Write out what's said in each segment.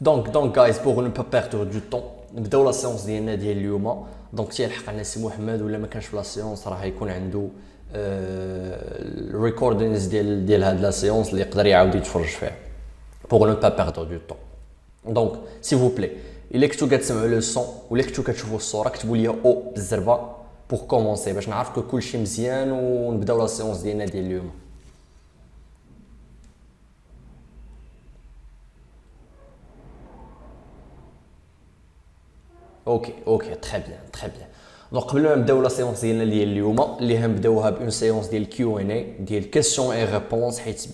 Donc guys, pour ne pas perdre du temps, نبداو لا سيونس ديال اليوم. دونك تيلحق عنا سي محمد ولا ما كانش في لا سيونس راه يكون عنده الريكوردينز ديال هاد لا سيونس اللي يقدر يعاود يتفرج فيها pour ne pas perdre du temps. Donc s'il vous plaît, الا كنتو كتسمعوا لو سون ولا كنتو كتشوفوا الصوره كتبوا لي او بالزربه pour commencer باش نعرف كلشي مزيان ونبداو لا سيونس ديالنا ديال اليوم. اوكي تري بيان. دونك قبل ما نبداو لا سيونس ديالنا ديال اليوم اللي غنبداوها بون سيونس ديال كيو ان اي ديال كيسيون اي ريبونس، حيت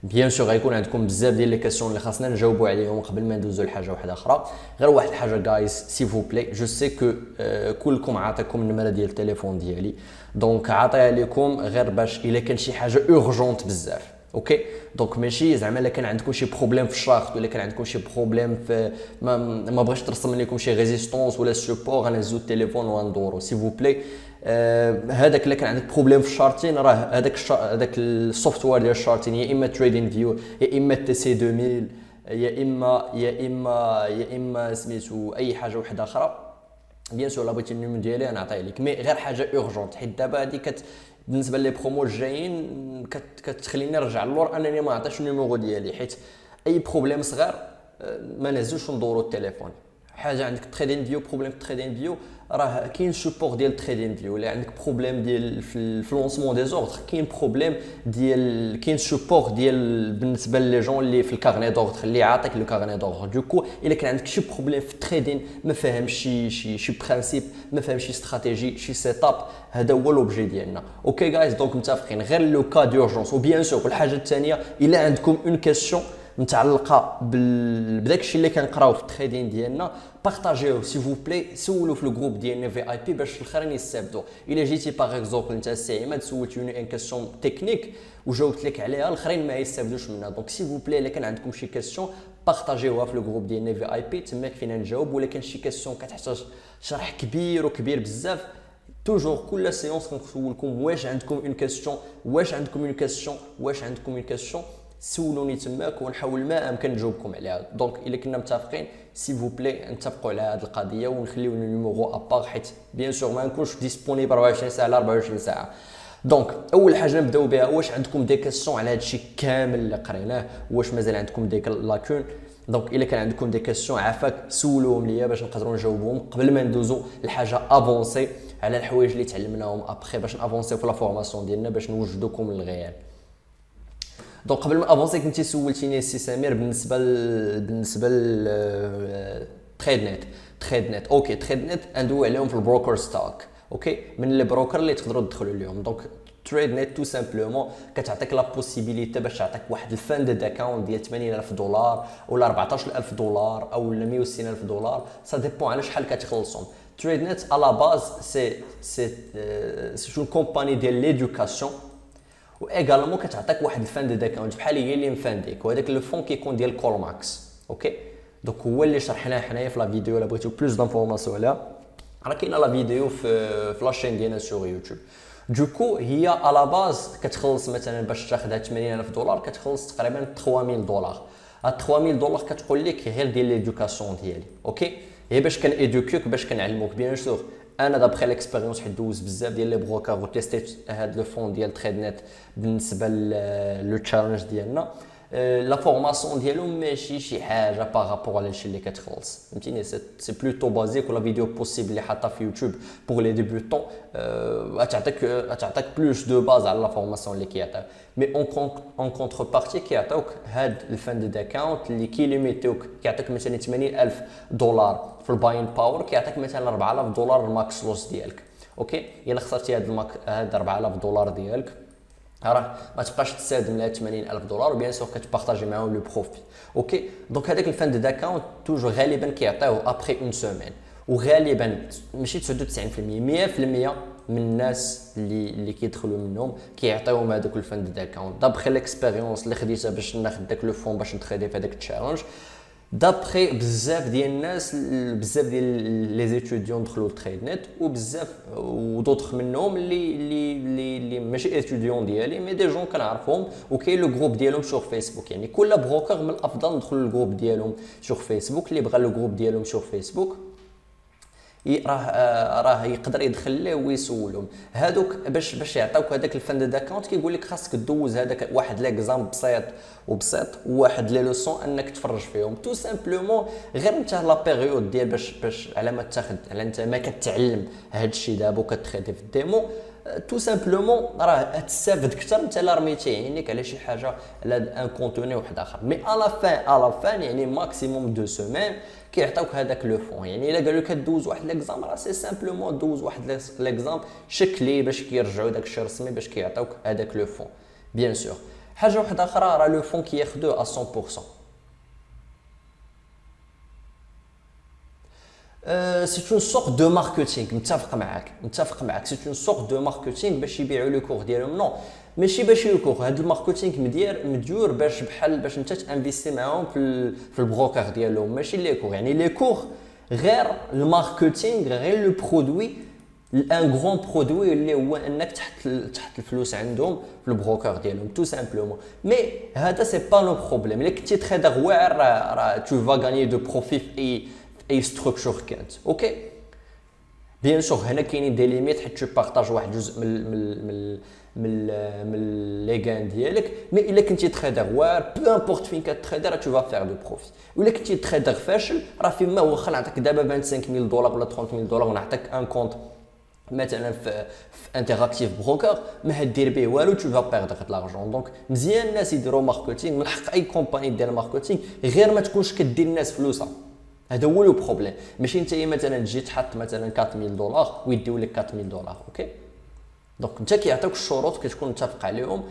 بيان سور غيكون عندكم بزاف ديال لي كيسيون اللي خاصنا نجاوبوا عليهم قبل ما ندوزو لحاجه واحده اخرى. غير واحد الحاجه جايز سي فو بلاي، جو سي كو كلكم عطاكم النمره ديال التليفون ديالي، دونك عطيها لكم غير باش الا كان شي حاجه اورجونت بزاف. اوكي دونك ماشي زعما الا كان عندكم شي بروبليم في الشارت ولا كان عندكم شي بروبليم في ما بغيتش ترسم لكم شي ريزيستونس ولا سوبور غنهزو التليفون وندورو سي فو بلاي. هذاك الا كان عندك بروبليم في الشارتين راه هذاك السوفتوير ديال الشارتين يا اما تريدين فيو يا اما تي سي 2000 يا اما سميتو اي حاجه واحده اخرى. بيان سور لا بغيتي النيميرو ديالي انا نعطيه لك، مي غير حاجه اورجونت حيت دابا هذه بالنسبه لي برومو الجايين كتخليني نرجع للور انني ما عطيتش النيميرو ديالي، حيت اي بروبليم صغير ما نهزوش ندورو التليفون. حاجه عندك تريدين فيو بروبليم تريدين فيو راه كاين سوبور ديال تريدين فيو، ولا عندك بروبليم ديال في لونسمون دي زوردر كاين بروبليم ديال كاين سوبور ديال بالنسبه لي جون اللي في الكارني دوردر اللي عاطيك لو كارني دوردر. دوكو الا كان عندك شي بروبليم في تريدين ما فاهمش شي برينسيپ ما فاهمش شي استراتيجي شي سيت اب، هذا هو لوبجي ديالنا. اوكي جايز دونك متفقين غير لو كا دورجونس. وبيان سور الحاجه الثانيه الا عندكم اون كيسيون متعلقه بداك الشيء اللي كنقراو في التريدين ديالنا بارطاجيوه سي فو بلاي، سولوا في الجروب ديالنا في اي بي باش الاخرين يستافدوا. الا جيتي باغ اكزومبل انت السي عماد سولتيني ان كيسيون تكنيك وجاوبت لك عليها الاخرين ما يستافدوش منها. دونك سي فو بلاي الا كان عندكم شي كيسيون بارطاجيوها في الجروب ديالنا في اي بي تماك فينا نجاوب، ولا كان شي كيسيون كتحتاج شرح كبير بزاف توجور كل سيونس كنسولكم واش عندكم اون كيسيون واش عندكم اون كيسيون سولوني تماك ونحاول ما امكن نجاوبكم عليها. دونك الا كنا متفقين سي فو بلاي نتفقوا على هذه القضيه ونخليو النيميرو ابار، حيت بيان سور ما نكونش ديسپونيبل 24 ساعه على 24 ساعه. دونك اول حاجه نبداو بها، واش عندكم دي كيسيون على هذا الشيء كامل اللي قريناه، واش مازال عندكم ديك لاكون؟ دونك الا كان عندكم دي كيسيون عافاك سولوهم ليا باش نقدروا نجاوبهم قبل ما ندوزو لحاجه افونسي على الحوايج اللي تعلمناهم ابخي باش نافونسيو في لا فورماسيون ديالنا باش نوجدوكم للغيال. دونك قبل ما افونسي كنتي سولتيني السي سمير بالنسبه ل تريد نت. اوكي تريد نت ندوي عليهم في البروكر ستوك. اوكي من لي بروكر اللي تقدروا تدخلوا لهم. دونك تريد نت تو سامبلومون كتعطيك لا بوسيبيليتي باش تعطيك واحد الفاند داكاونت ديال $80,000 ولا $14,000 او 160,000 سا ديبون على شحال كتخلصهم. تريد نت على باز سي اون كومباني ديال ليدوكاسيون و ايغالمون كتعطيك واحد الفاند داكاونت بحال هي اللي مفانديك، وهذاك لو فون كيكون ديال كولماكس. اوكي دونك هو اللي شرحناه حنايا في لا فيديو. الا بغيتو بلوس دانفورماسيون عليها راه كاينه لا فيديو في لاشين ديالنا سور يوتيوب. دوكو هي على باز كتخلص مثلا باش تاخذها $80,000 كتخلص تقريبا $3,000. هاد $3,000 كتقول لك غير ديال ليدوكاسيون ديالي. اوكي هي باش كان ايدوكيوك باش كنعلموك. بيان سور انا دابخي ليكسبيريونس حيت دوز بزاف ديال لي بروكر وتيستيت هاد لو فون ديال تريد نت بالنسبه لو تشالنج ديالنا. لا فورماسيون ديالهم ماشي شي حاجه بارابور على الشيء اللي كتخلص، فهمتيني سي بلوتو بازيك. ولا فيديو بوسيبل اللي حاطه في يوتيوب بور لي ديبوتون تعطيك بلوس دو باز على لا فورماسيون اللي كيعطيو. مي اون كونتر بارتي كيعطيوك هاد الفاند داكاونت اللي كيليميتوك، كيعطيك مثلا $80,000 في الباين باور، كيعطيك مثلا $4,000 الماكس لوس ديالك. اوكي الا خسرتي هاد $4,000 ديالك راه ما تبقاش تستافد من $80,000 وبيان سور كتبارطاجي معاهم لو بروفي. اوكي دونك هذاك الفاند داكاونت توجور غالبا كيعطيوه ابري اون سيمين، وغالبا ماشي 99% 100% من الناس اللي كيدخلوا منهم كيعطيوهم هذاك الفاند داكاونت. دابخي ليكسبيريونس اللي خديتها باش ناخذ داك لو فون باش نتريدي في هذاك التشالنج دابخي بزاف ديال الناس، بزاف ديال لي زيتوديون دخلوا للتريد نت، وبزاف ودوطخ منهم اللي ماشي ايتوديون ديالي مي دي جون كنعرفهم، وكاين لو جروب ديالهم سور فيسبوك. يعني كل بروكر من الافضل ندخل للجروب ديالهم سور فيسبوك. اللي بغى لو جروب ديالهم سور فيسبوك راه يقدر يدخل ليه ويسولهم. هادوك باش يعطيوك هذاك الفند داكونت كيقول لك خاصك دوز هذاك واحد ليكزام بسيط وواحد لي لوسون انك تفرج فيهم تو سامبلومون. غير انت لا بيريود ديال باش على ما تاخذ على انت ما كتعلم هذا الشيء دابا وكتخدم في الديمو، تو سامبلومون راه تستافد اكثر انت لا رميتي عينيك على شي حاجه على ان كونتوني واحد اخر. مي الا فان يعني ماكسيموم 2 سيمين كيعطيوك هذاك لو فون. يعني الا قالوا لك دوز واحد ليكزام راه سي سامبلومون دوز واحد ليكزام شكلي باش كيرجعوا داك الشيء رسمي باش كيعطيوك هذاك لو فون. بيان سور حاجه واحده اخرى راه لو فون كياخذوه 100%. سي اون سورت دو ماركتينغ. متفق معاك سي اون سورت دو ماركتينغ باش يبيعوا لو كور ديالهم. نو ماشي باش لو كور، هذا الماركتينغ مديور باش بحال باش انت تانفيستي معاهم في البروكر ديالهم، ماشي لي كور. يعني لي كور غير الماركتينغ، غير لو برودوي، ان غران برودوي اللي هو انك تحط الفلوس عندهم في البروكر ديالهم تو سامبلومون. مي هذا سي با لو بروبليم. الا كنتي تريدر واعر راه تو فا غاني دو بروفي في اي ستركتور كانت. اوكي بيان سور هنا كاينين دي ليميت حيت تو بارطاج واحد جزء من لي غان ديالك. مي الا كنتي تريدر واعر بو امبورط فين كتريدر تو فا فير دو بروفي. ولا كنتي تريدر فاشل راه فيما واخا نعطيك دابا 25000 دولار ولا 30000 دولار ونعطيك ان كونط مثلا في انتراكتيف بروكر ما هدير به والو تو فا بيردر د لارجون. دونك مزيان الناس يديروا ماركتينغ، من حق اي كومباني دير ماركتينغ، غير ما تكونش كدير الناس فلوسها. هذا هو لو بروبليم. ماشي انت مثلا تجي تحط مثلا 4000 دولار ويديو لك 4000 دولار. اوكي دونك انت كيعطيوك الشروط كتكون متفق عليهم.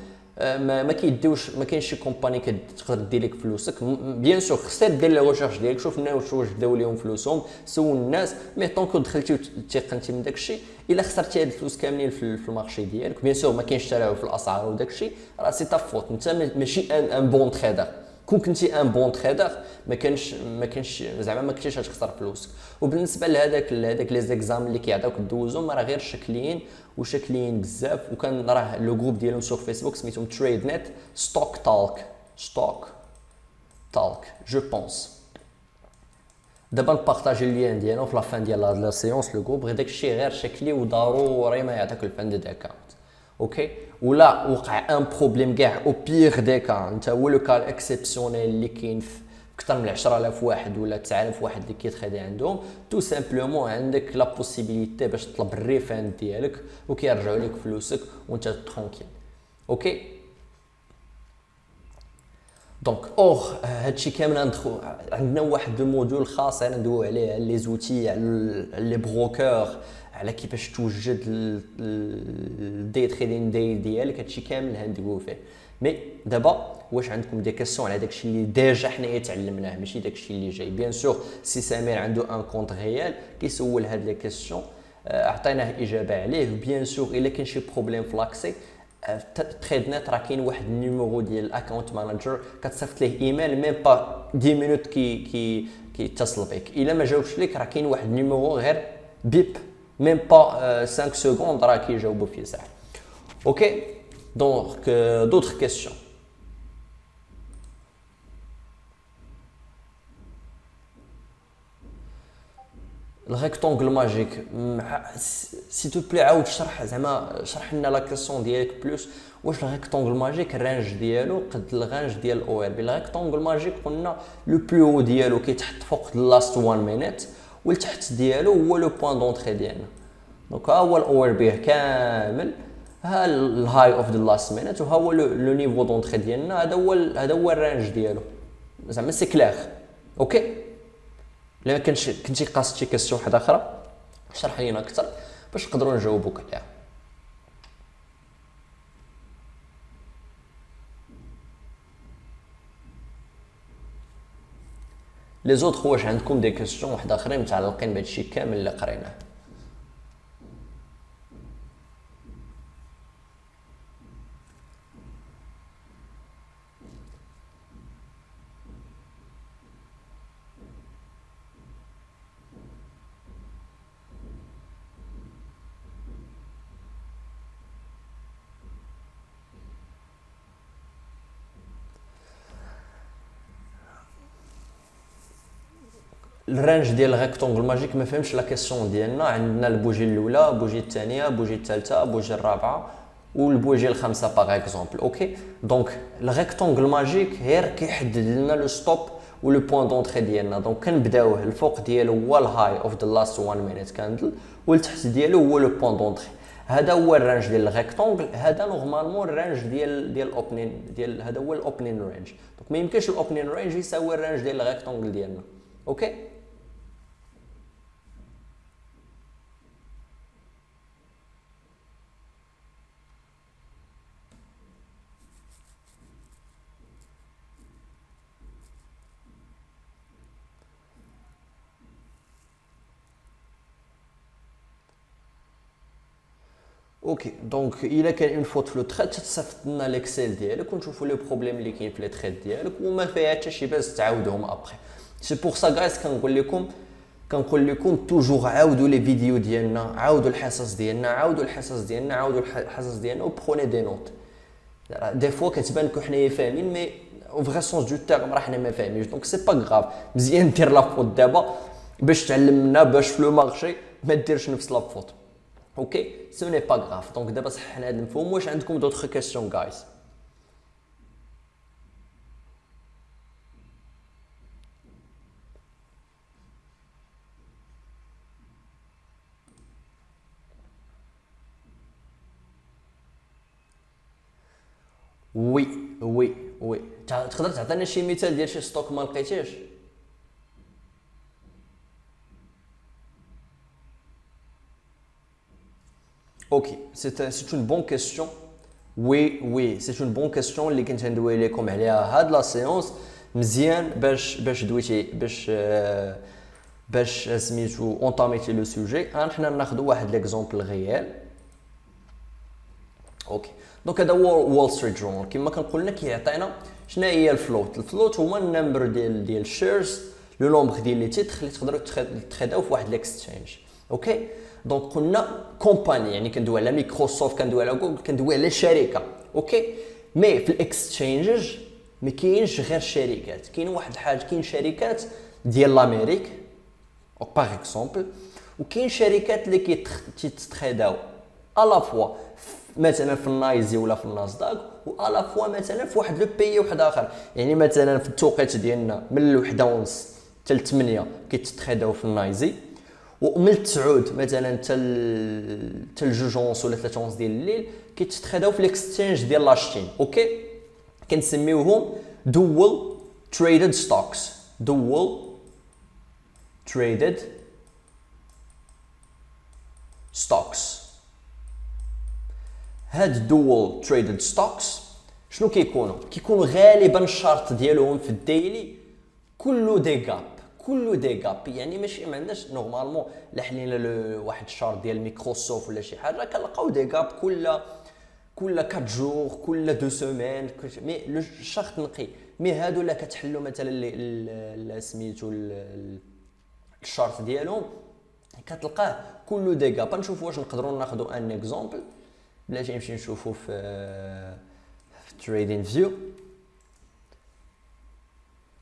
ما كيديوش، ما كاينش شي كومباني كتقدر دير لك فلوسك. بيان سور خصك دير لي ريشيرش ديالك، شوف الناس واش داو لهم فلوسهم، سول الناس. مي طونكو دخلتي وتيقنتي من داكشي، الا خسرتي هاد الفلوس كاملين في المارشي ديالك بيان سور ما كاينش تلاعب في الاسعار وداكشي، راه سي تا فوت انت ماشي ان بون تريدر. كون كنتي ان بون تريدر ما كانش زعما ما كنتيش غتخسر فلوسك. وبالنسبه لهذاك لي زيكزام اللي كيعطيوك دوزهم راه غير شكليين بزاف. وكان راه لو جروب ديالهم سور فيسبوك سميتهم تريد نت ستوك تالك جو بونس. دابا نبارطاجي اللين ديالهم في لافان ديال لا سيونس لو جروب، غير داكشي غير شكلي وضروري ما يعطيك الفند داكونت. اوكي ولا وقع ان بروبليم كاع او بيغ دي كا، انت هو لو كال اكسيبسيونيل اللي كاين في اكثر من 10000 واحد ولا 9000 واحد اللي كيتخدم عندهم، تو سامبلومون عندك لا بوسيبيليتي باش تطلب الريفاند ديالك وكيرجعوا لك فلوسك وانت ترونكيل. اوكي دونك هادشي كامل ندخل عندنا واحد الموديول خاص ندويو عليه على لي زوتي، على لي بروكور، على كيفاش توجد الدي تريدين داي ديالك. هادشي كامل ندويو فيه. مي دابا واش عندكم دي كيسيون على داكشي اللي ديجا حنايا تعلمناه ماشي داكشي اللي جاي؟ بيان سور سي سمير عنده ان كونط ريال كيسول هاد لي كيسيون عطيناه اجابه عليه. بيان سور الا كاين شي بروبليم في لاكسي تريد نت راه كاين واحد النيميرو ديال الاكونت مانجر كتصيفط ليه ايميل ميم با 10 مينوت كيتصل بك. الا ما جاوبش لك راه كاين واحد النيميرو غير بيب ميم با 5 سكوند راه كيجاوبوا فيه صح. اوكي دونك دوطخ كيسيون. الريكتونغل ماجيك سي تو بلي عاود شرح لنا لا كيسيون ديالك بلوس. واش الريكتونغل ماجيك الرانج ديالو قد الرانج ديال او ار بي؟ الريكتونغل ماجيك قلنا لو بلو ديالو كيتحط فوق لاست 1 مينيت والتحت ديالو هو لو بوين دونطري ديالنا. دونك ها هو الاو ار بي كامل، ها الهاي اوف ذا لاست مينيت، وها هو لو نيفو دونطري ديالنا. هذا هو الرانج ديالو زعما سي كلير. اوكي الا كنتي قاصد شي كاستيون واحده اخرى شرح لينا اكثر باش نقدروا نجاوبوك عليها. لي زوطخ واش عندكم دي كاستيون واحده اخرين متعلقين بهادشي كامل اللي قريناه؟ الرانج ديال الريكتونغل ماجيك ما فهمش لا كيسيون ديالنا. عندنا البوجي الاولى، البوجي الثانيه، البوجي الثالثه، البوجي الرابعه والبوجي الخامسه باغ اكزومبل. اوكي دونك الريكتونغل ماجيك غير كيحدد لنا لو ستوب و لو بوين دونطري ديالنا. دونك كنبداوه الفوق ديالو هو الهاي اوف ذا لاست 1 مينيت كاندل، والتحت ديالو هو لو بوين دونطري. هذا هو الرانج ديال الريكتونغل. هذا نورمالمون الرانج ديال الاوبنين ديال هذا هو الاوبنين رانج. دونك ما يمكنش الاوبنين رانج يساوي الرانج ديال الريكتونغل ديالنا. اوكي اوكي دونك الا كان اون فوت في لو تريت تصيفط لنا ليكسيل ديالك ونشوفوا لو بروبليم اللي كاين في لي تريت ديالك وما فيها حتى شي باس تعاودهم ابري. سي بور سا غايس كنقول لكم توجور عاودوا لي فيديو ديالنا، عاودوا الحصص ديالنا، عاودوا الحصص ديالنا، عاودوا الحصص ديالنا وبروني دي نوت. دي فوا كتبان لكم حنايا فاهمين مي او فغي سونس دو تيرم راه حنا ما فاهمينش. دونك سي با غاف، مزيان دير لا فوت دابا باش تعلم منا، باش في لو مارشي ما ديرش نفس لا فوت. اوكي سو ني با غاف. دونك دابا صححنا هذا المفهوم. واش عندكم دوطخ كيسيون غايز؟ وي وي وي تقدر تعطينا شي مثال ديال شي ستوك ما لقيتيش؟ اوكي سي اون بون كيسيون. وي سي اون بون كيسيون اللي كنت ندوي لكم عليها هاد لا سيونس. مزيان باش دويتي باش سميتو اونطاميتي لو سوجي. حنا ناخذ واحد ليكزومبل ريال. اوكي دونك هذا هو وول ستريت جورنال. كما كنقول لك كيعطينا شنو هي الفلوت. الفلوت هو النمبر ديال الشيرز، لو نومبر ديال لي تيتر اللي تقدروا تريداو في واحد ليكستشينج. اوكي دونك قلنا كومباني، يعني كندوي على مايكروسوفت، كندوي على جوجل، كندوي على شركه. اوكي مي في الاكستشينجز ما كاينش غير شركات، كاين واحد الحاجه، كاين شركات ديال لامريك باغ اكزومبل، وكاين شركات اللي كيتتريداو الا فوا مثلا في النايزي ولا في الناسداك، والا فوا مثلا في واحد لو بيي واحد اخر. يعني مثلا في التوقيت ديالنا من الوحده ونص حتى ل 8 كيتتريداو في النايزي، ومن 9 مثلا حتى الجوج ونص ولا 3 ونص ديال الليل كيتتريداو في الاكستشينج ديال لاشتين. اوكي كنسميوهم دول تريدد ستوكس. دول تريدد ستوكس. هاد الدول تريدد ستوكس شنو كيكونوا غالبا الشارت ديالهم في الديلي كله دي غاب، كله دي غاب. يعني ماشي ما عندناش نورمالمون لا حلينا واحد الشارت ديال مايكروسوفت ولا شي حاجه كنلقاو دي غاب كل 4 جور، كل 2 سيمين، مي لو شارت نقي. مي هادو لا كتحلوا مثلا سميتو الشارت ديالهم كتلقاه كله دي غاب. نشوفوا واش نقدروا ناخذوا ان اكزومبل بلاتي نمشي نشوفوا في تريدين فيو.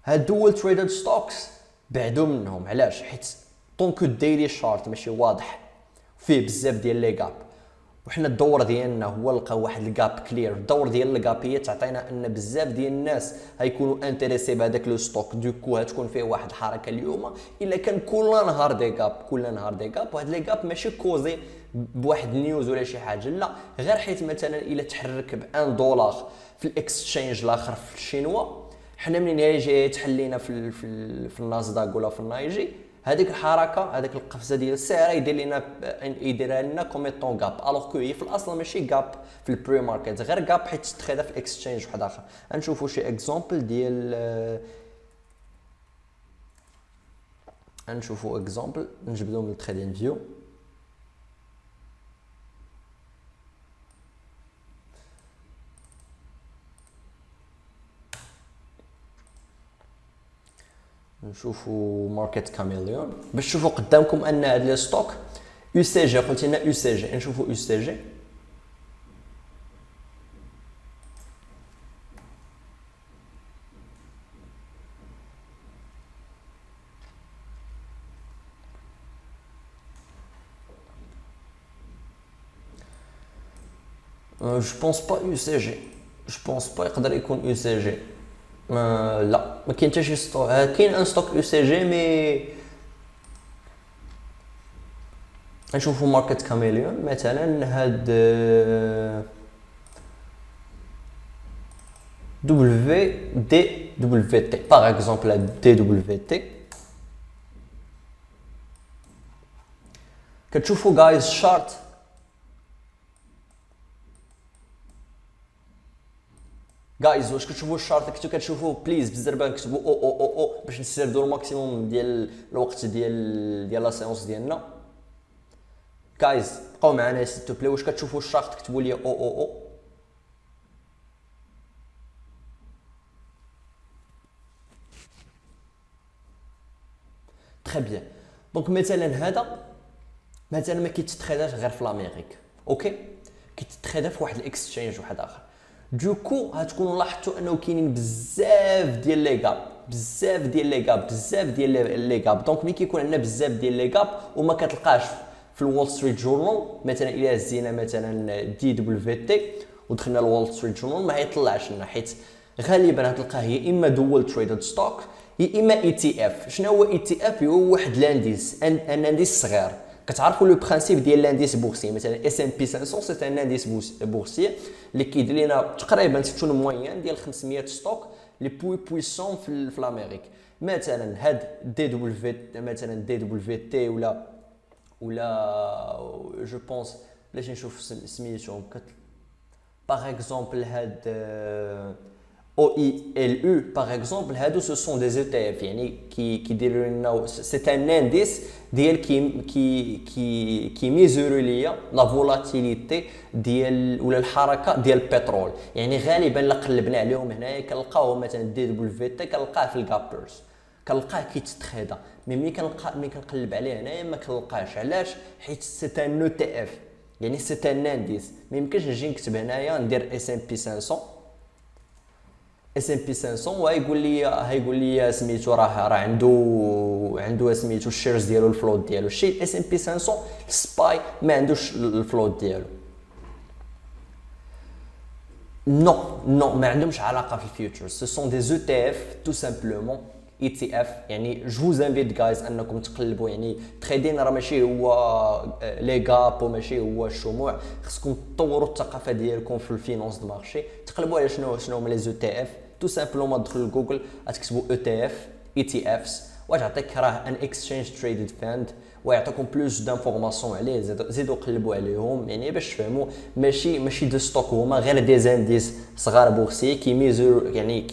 هاد دول تريدد ستوكس بعدوا منهم. علاش؟ حيت طونكو الديلي شارت ماشي واضح، فيه بزاف ديال لي غاب، وحنا الدور ديالنا هو نلقاو واحد الغاب كلير. الدور ديال الغاب هي تعطينا ان بزاف ديال الناس غيكونوا انتريسي بهذاك لو ستوك، دوكو غتكون فيه واحد الحركه اليوم الا كان كل نهار دي غاب، كل نهار دي غاب. وهاد لي غاب ماشي كوزي بواحد نيوز ولا شي حاجه، لا غير حيت مثلا الا تحرك ب 1 دولار في الاكسشينج الاخر في الشينوا، حنا منين هي جايه تحلينا في الناسداك ولا في النايجي، هذيك الحركه هذيك القفزه ديال السعر يديرها لنا كوميطون غاب، الوغ كو هي في الاصل ماشي غاب في البري ماركت، غير غاب حيت تخدا في الاكسشينج واحد اخر. غنشوفوا شي اكزومبل ديال غنشوفوا اكزومبل نجبدو من التريدين فيو. نشوفوا ماركت كاميليون باش تشوفوا قدامكم ان هاد لي ستوك يو سي جي. قلت لنا يو سي جي، نشوفوا يو سي جي. جو بونس با يو سي جي، جو بونس با يقدر يكون يو سي جي. لا ما كاين حتى شي ستوك، كاين ان ستوك يو سي جي مي نشوفوا ماركت كاميليون مثلا. هاد دبليو دي دبليو تي باغ اكزومبل، هاد دي دبليو تي كتشوفوا جايز شارت جايز. واش كتشوفوا الشارت كتشوفوا بليز بالزربان كتبوا او باش نستافدوا الماكسيموم ديال الوقت ديال لا سيونس ديالنا. جايز بقاو معنا سيتو بلي. واش كتشوفوا الشارت كتبوا لي او تري بيان. دونك مثلا هذا مثلا ما كيتتريداش غير في الامريك، اوكي، كيتتريدا في واحد الاكسشينج واحد اخر. دوكو غتكونوا لاحظتوا انه كاينين بزاف ديال لي غاب، بزاف ديال لي غاب، بزاف ديال لي غاب. دونك ملي كيكون عندنا بزاف ديال لي غاب وما كتلقاش في الوول ستريت جورنال، مثلا الى هزينا مثلا دي دبليو تي ودخلنا الوول ستريت جورنال ما يطلعش لنا، حيت غالبا غتلقاه يا اما دول تريدد ستوك يا اما اي تي اف. شنو هو اي تي اف؟ هو واحد لانديس، ان انديس صغير. كتعرفوا لو برانسيپ ديال لانديس بورسي، مثلا اس ام بي 500 سي ان انديس بورسي اللي كيدير لنا تقريبا تكون موين ديال 500 ستوك لي بويسون في الامريك. مثلا هاد دي دبليو مثلا دي دبليو تي ولا جو بونس باش نشوف سميتهم باغ اكزومبل هاد OILU par exemple, ce sont des ETF c'est un indice qui mesure la volatilité ou الحركه ديال البترول. يعني غالبا لا قلبنا عليهم هنايا كنلقاو مثلا دي دبليو تي كنلقاه في الجابرز، كنلقاه كيتتخيدا. مي ملي كنقلب عليه هنايا ما كنلقاش. علاش؟ حيت سي ان او تي اف، يعني سي ان انديس. ما يمكنش نجي نكتب هنايا ندير اس ام بي 500 اس ام بي 500 وهيقول لي سميتو راه عنده سميتو الشيرز ديالو الفلوت ديالو. الشيء اس ام بي 500 سباي ما عندوش الفلوت ديالو. نو ما عندهمش علاقه في الفيوتشرز. سو سون دي او تي اف تو سامبلومون اي تي اف. يعني جو زانفيت جايز انكم تقلبوا، يعني تريدين راه ماشي هو لي غاب وماشي هو الشموع. خصكم تطوروا الثقافه ديالكم في الفينانس دو مارشي، تقلبوا على شنو هما لي او تي اف. تو سامبلومون تدخلوا لجوجل تكتبوا او تي اف اي تي افس وتعطيك راه ان اكسشينج تريدد فاند ويعطيكم بلوس دانفورماسيون عليه. زيدوا قلبوا عليهم يعني باش تفهموا ماشي دو ستوك، هما غير دي زانديس صغار بورسي كي ميزور، يعني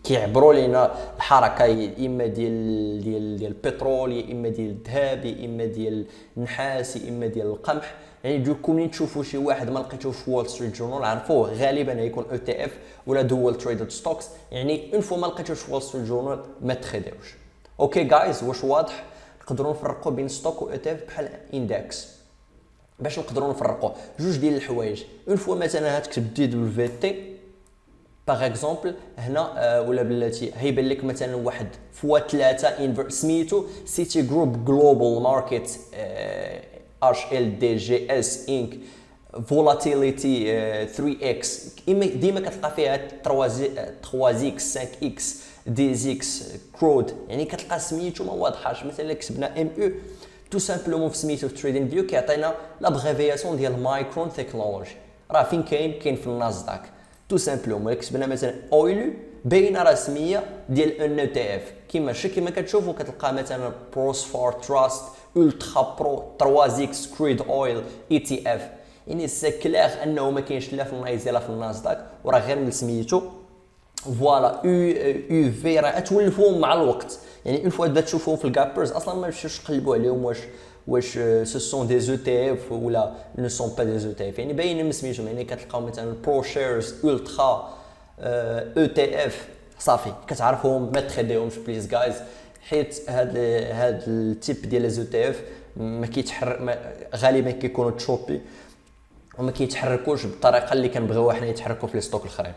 كيعبروا لنا الحركه يا اما ديال البترول يا اما ديال الذهب يا اما ديال النحاس يا اما ديال القمح. يعني دوكم ملي تشوفوا شي واحد ما لقيتوش في وول ستريت جورنال عرفوه غالبا هيكون او تي اف ولا دول تريدد ستوكس. يعني اون فوا ما لقيتوش في وول ستريت جورنال ما تريديوش. اوكي جايز، واش واضح؟ نقدروا نفرقوا بين ستوك و او تي اف بحال اندكس. باش نقدروا نفرقوا جوج ديال الحوايج، اون فوا مثلا هتكتب دي دبليو تي باغ اكزومبل هنا ولا بلاتي هيبان لك مثلا واحد فوا 3 سميتو سيتي جروب جلوبال ماركت HLDGS انك فولاتيليتي 3x. ديما كتلقى فيها 3x 5x ديزيكس كرود، يعني كتلقى سميتو ما واضحاش. مثلا كتبنا ام او تو سامبلومون في سميتو في تريدين فيو كيعطينا لابغيفياسيون ديال مايكرون تكنولوجي. راه فين كاين في الناسداك تو سامبلومون. كتبنا مثلا اويلو باينه رسميه ديال ان تي اف كيما كتشوفوا كتلقى مثلا بروسفور تراست الترا برو 3x كريد اويل اي تي اف. يعني سي كلير انه ما كاينش لا في النايزي لا في الناسداك وراه غير من سميتو. فوالا او في راه تولفوهم مع الوقت. يعني اون فوا بدا تشوفوهم في الجابرز اصلا ما تمشيوش تقلبوا عليهم واش سو سون دي او تي اف ولا نو سون با دي او تي اف. يعني باين من سميتهم. يعني كتلقاو مثلا برو شيرز الترا او تي اف صافي كتعرفوهم ما تخديهمش بليز جايز، حيت هاد التيب ديال لي او تي اف ما كيتحرك غالبا كيكونوا تشوبي وما كيتحركوش بالطريقه اللي كنبغيو حنا يتحركوا في لي ستوك الاخرين.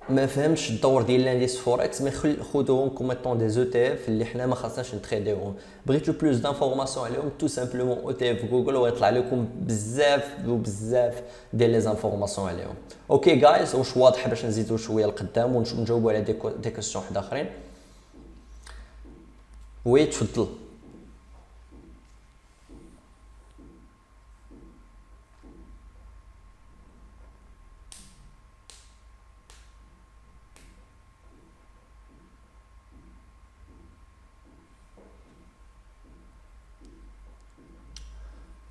ما فهمتش الدور ديال لانديس فوركس، مي خذوهم كوم طون دي زو تي اف اللي حنا ما خاصناش نتريديوهم. بغيتو بلوس دانفورماسيون عليهم تو سامبلومون او تي اف جوجل ويطلع لكم بزاف وبزاف ديال لي زانفورماسيون عليهم. اوكي جايز، واش واضح باش نزيدو شويه لقدام ونجاوبوا على دي كويسيون واحد اخرين؟ وي تفضل.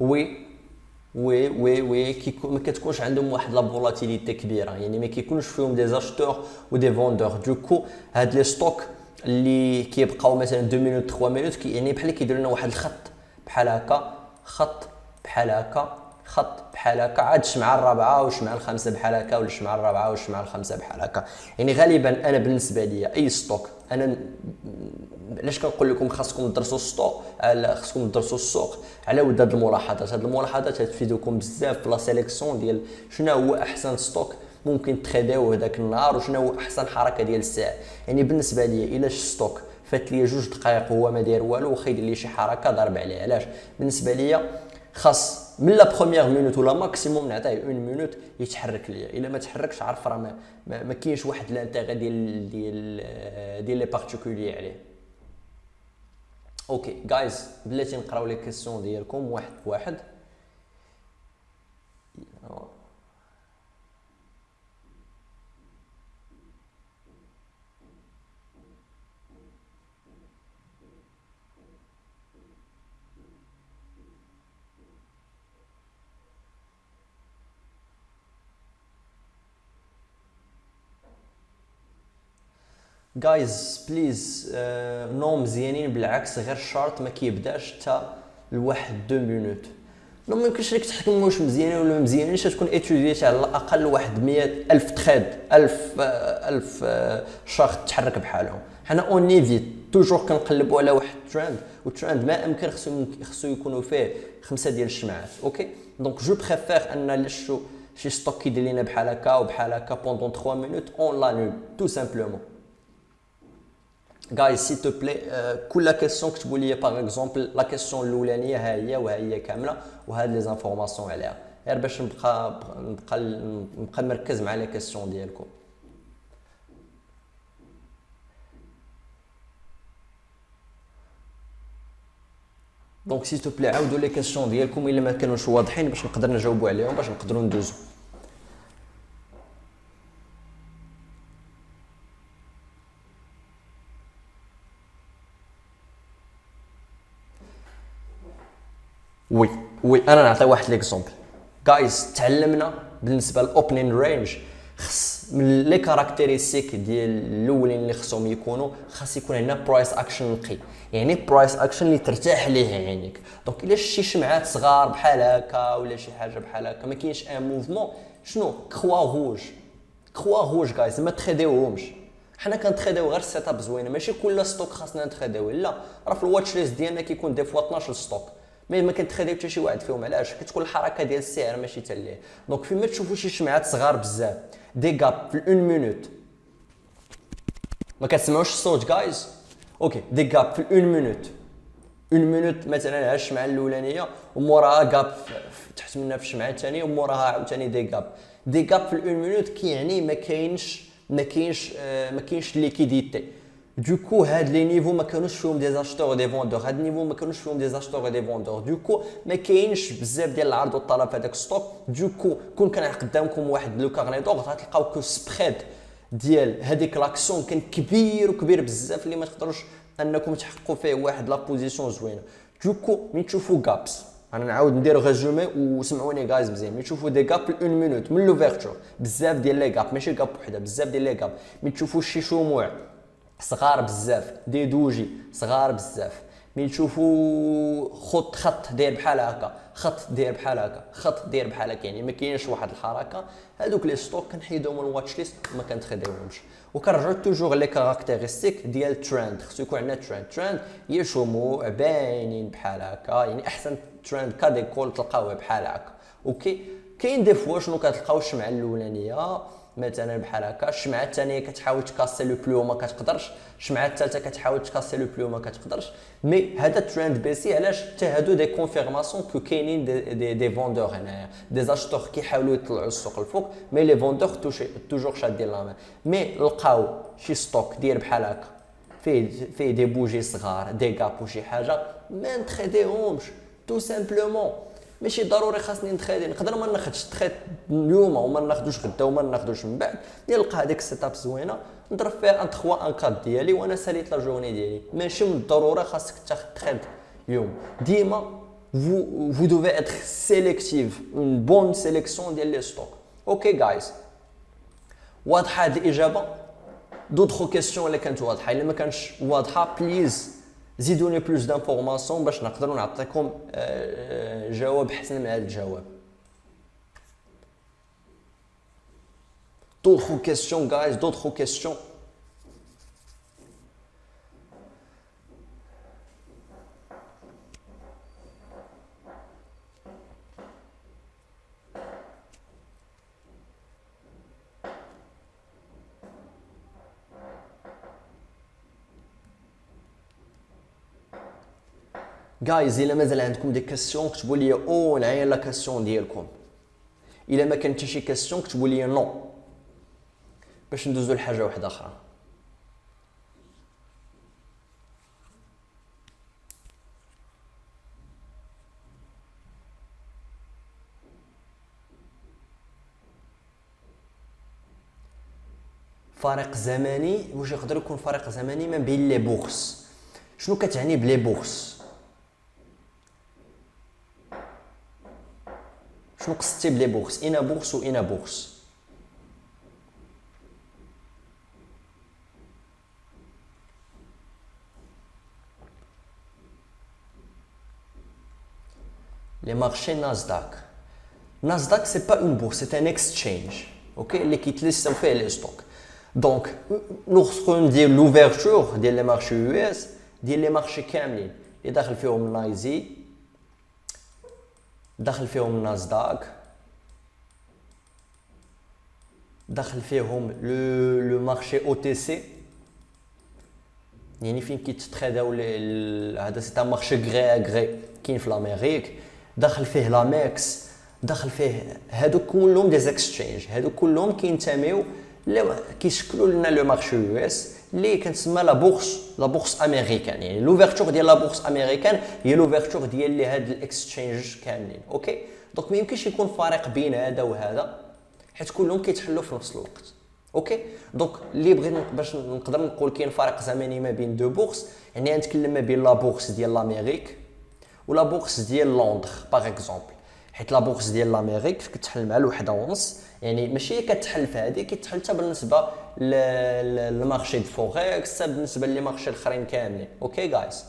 وي ما كتكونش عندهم واحد لا فولاتيليتي كبيره، يعني ما كيكونش فيهم دي زاشتور و دي فوندور. دوكو هاد لي ستوك اللي كيبقاو مثلا 2 مينوت 3 مينوت يعني بحال كيديروا لنا واحد الخط بحال هكا، خط بحال هكا، خط بحال هكا، عاد الشمعه الرابعه والشمعه الخامسه بحال هكا، ولا الشمعه الرابعه والشمعه الخامسه بحال هكا. يعني غالبا انا بالنسبه لي اي ستوك، انا علاش كنقول لكم خاصكم تدرسوا السوق، خاصكم تدرسوا السوق على ود هاد الملاحظات. هاد الملاحظات تفيدكم بزاف في لا سيليكسيون ديال شنو هو احسن ستوك ممكن تريديوه هذاك النهار، وشنو هو احسن حركه ديال الساعه. يعني بالنسبه لي الا ستوك فات لي 2 دقائق وهو ما داير والو، واخا يدير لي شي حركه ضرب عليه. علاش؟ بالنسبه لي خاص من لا بروميير مينوت ولا ماكسيموم نعطيه 1 مينوت يتحرك ليا. الا ما تحركش عرف راه ما كاينش واحد لانتيغي ديال لي بارتيكولي عليه. اوكي جايز، بلاتي نقراو لي كيسيون ديالكم واحد بواحد. جايز بليز نو مزيانين، بالعكس غير الشارت ما كيبداش حتى لواحد 2 مينوت. نو ما يمكنش لك تحكم واش مزيانين ولا مزيانينش، تكون اتوديتي على الاقل واحد 100,000 تريد، 1000 شارت تحرك بحالهم. حنا اون نيفيت توجور كنقلبوا على واحد ترند، والترند ما امكن خصو يكونوا فيه 5 ديال الشمعات. اوكي دونك جو بريفير ان شي ستوك كيدير لينا بحال هكا وبحال هكا بوندون 3 مينوت اون لا نول تو سامبلومون. Guys, s'il te plaît, كل كيسيون كتبوا لي باغ اكزومبل لا كيسيون الاولانيه ها هي وها هي كامله وهاد لي زانفورماسيون عليها، غير باش نبقى مركز مع لي كيسيون ديالكم. دونك سي تو بلي عاودوا لي كيسيون ديالكم الا ما كانوش واضحين باش نقدر نجاوبوا عليهم، باش نقدروا ندوزو. وي انا نعطي واحد ليكزومبل. جايز تعلمنا بالنسبه للاوبنين رينج، خص من لي كاركتيرستيك ديال الاولين اللي خصهم يكونوا، خاص يكون عندنا برايس اكشن نقي، يعني برايس اكشن اللي ترتاح ليه عينيك. دونك الا شي شمعات صغار بحال هكا ولا شي حاجه بحال هكا ما كاينش ان موفمون، شنو كوا روج جايز ما تريديوهمش. حنا كنتريديو غير السيت اب زوينه، ماشي كل ستوك خاصنا نتريديو، لا راه في الواتش ليست ديالنا كيكون دي فوا 12 ستوك، ما كنتخداو حتى شي واحد فيهم. علاش؟ كتكون الحركه ديال السعر ماشي حتى ليه. دونك فيما تشوفوا شي شمعات صغار بزاف دي غاب في 1 مينوت، ما كتسمعوش الصوت جايز؟ اوكي دي غاب في 1 مينوت، 1 مينوت مثلا على الشمعه الاولانيه وموراها غاب تحت منها في الشمعه الثانيه وموراها عاوتاني دي غاب في 1 مينوت، كيعني ما كاينش ليكيديتي. دوكو هاد لي نيفو ما كانوش فيهم دي زاشتور ودي فوندور، هاد النيفو ما كانوش فيهم دي زاشتور ودي فوندور، دوكو ما كاينش بزاف ديال العرض والطلب في هذاك الستوك. دوكو كون كان قدامكم واحد لو كارني دور غتلقاو كو سبريد ديال هذيك لاكسيون كان كبير بزاف اللي ما تقدروش انكم تحققوا فيه واحد لا بوزيسيون زوينه. دوكو ملي تشوفوا غابس، انا نعاود ندير ريزومي وسمعوني غايز مزيان، ملي تشوفوا دي غاب في 1 مينوت من لوفيرتور، بزاف ديال لي غاب ماشي غاب وحده، بزاف ديال لي غاب. ملي تشوفوا شي شموع صغار بزاف، دي دوجي صغار بزاف، ملي تشوفوا خط داير بحال هكا، خط داير بحال هكا، خط داير بحال هكا، يعني ما كاينش واحد الحركه، هذوك لي ستوك كنحيدهم من الواتش ليست وما كنتخداوهمش. وكنرجعوا توجور لي كاركتيرستيك ديال الترند، خصو يكون عندنا ترند هي شموع باينين بحال هكا، يعني احسن ترند كاديكول تلقاوه بحال هكا. اوكي كاين دي فوا شنو كتلقاو الشمعه الاولانيه مثلا بحال هكا. الشمعه الثانيه كتحاول تكاسي لو بلو ما كتقدرش، الشمعه الثالثه كتحاول تكاسي لو بلو ما كتقدرش. مي هذا ترند بيسي علاش حتى هادو دي كونفيرماسيون كو كاينين دي فوندور هنايا، دي زاشتور كيحاولوا يطلعوا السوق الفوق، مي لي فوندور توجور شادين لا مان. مي لقاو شي ستوك ديال بحال هكا فيه دي بوجي صغار دي كاب وشي حاجه ما نتخديهمش تو سامبلومون. ماشي ضروري خاصني نتخادي، نقدر ما ناخذش تخيط اليوم وما ناخذوش غدا وما ناخذوش من بعد، نلقى هذيك السيتاب زوينه نضرب فيها ان 3 ان 4 ديالي وانا ساليت لا جورني ديالي. ماشي من الضروره خاصك تاخذ تخيط اليوم. ديما vous devez être sélectif, une bonne sélection ديال لي ستوك. اوكي جايز، واضحه هذه الاجابه؟ دوطخ كيسيون اللي كانت واضحه، الا ما كانش واضحه بليز زيدوني بلوس دانفورماسيون باش نقدروا نعطيكم جواب احسن من هذا الجواب. دوطخ كيسيون جايز، دوطخ كيسيون. جايز الا مازال عندكم دي كيسيون كتبوا لي او نعاين لا كيسيون ديالكم. الا ما كان حتى شي كيسيون كتبوا لي نو باش ندوزو لحاجه واحده اخرى. فارق زمني، واش يقدر يكون فارق زمني ما بين لي بورس؟ شنو كتعني بلي بورس؟ شنو قصدتي بلي بورس؟ اين بورس و اين بورس؟ لي مارشي ناسداك. ناسداك سي با اون بورس، سي ان اكسشينج، اوكي، اللي كيتليستاو فيه لي ستوك. دونك لوغسكو ندير لوفيرتور ديال لي مارشي يو اس، ديال لي مارشي كاملين اللي داخل فيهم نايزي، داخل فيهم ناسداك، داخل فيهم لو مارشي او تي سي، يعني فين كيتتخداو هذا سي ان مارشي غري ا غري كاين في الامريك، داخل فيه لاميكس، داخل فيه هادو كلهم دي زيكسشينج، هادو كلهم كينتميو كيشكلوا لنا لو مارشي يو اس اللي كنسمى لا بورس امريكان. يعني لوفيرتور ديال لا بورس امريكان هي لوفيرتور ديال لي هاد الاكسشينج كاملين، اوكي. دونك ما يمكنش يكون فارق بين هذا وهذا حيت كلهم كيتحلوا في نفس الوقت، اوكي. دونك اللي بغيت باش نقدر نقول كاين فرق زمني ما بين دو بورس، يعني نتكلم ما بين لا بورس ديال لامريك ولا بورس ديال لندن باغ اكزومبل، حيت لا بورس ديال لامريك كتحل مع الوحده ونص، يعني ماشي كتحل في هذه، كتحل حتى بالنسبه للمارشي دو فوركس، حتى بالنسبه لي مارشي الاخرين كاملين، اوكي جايز.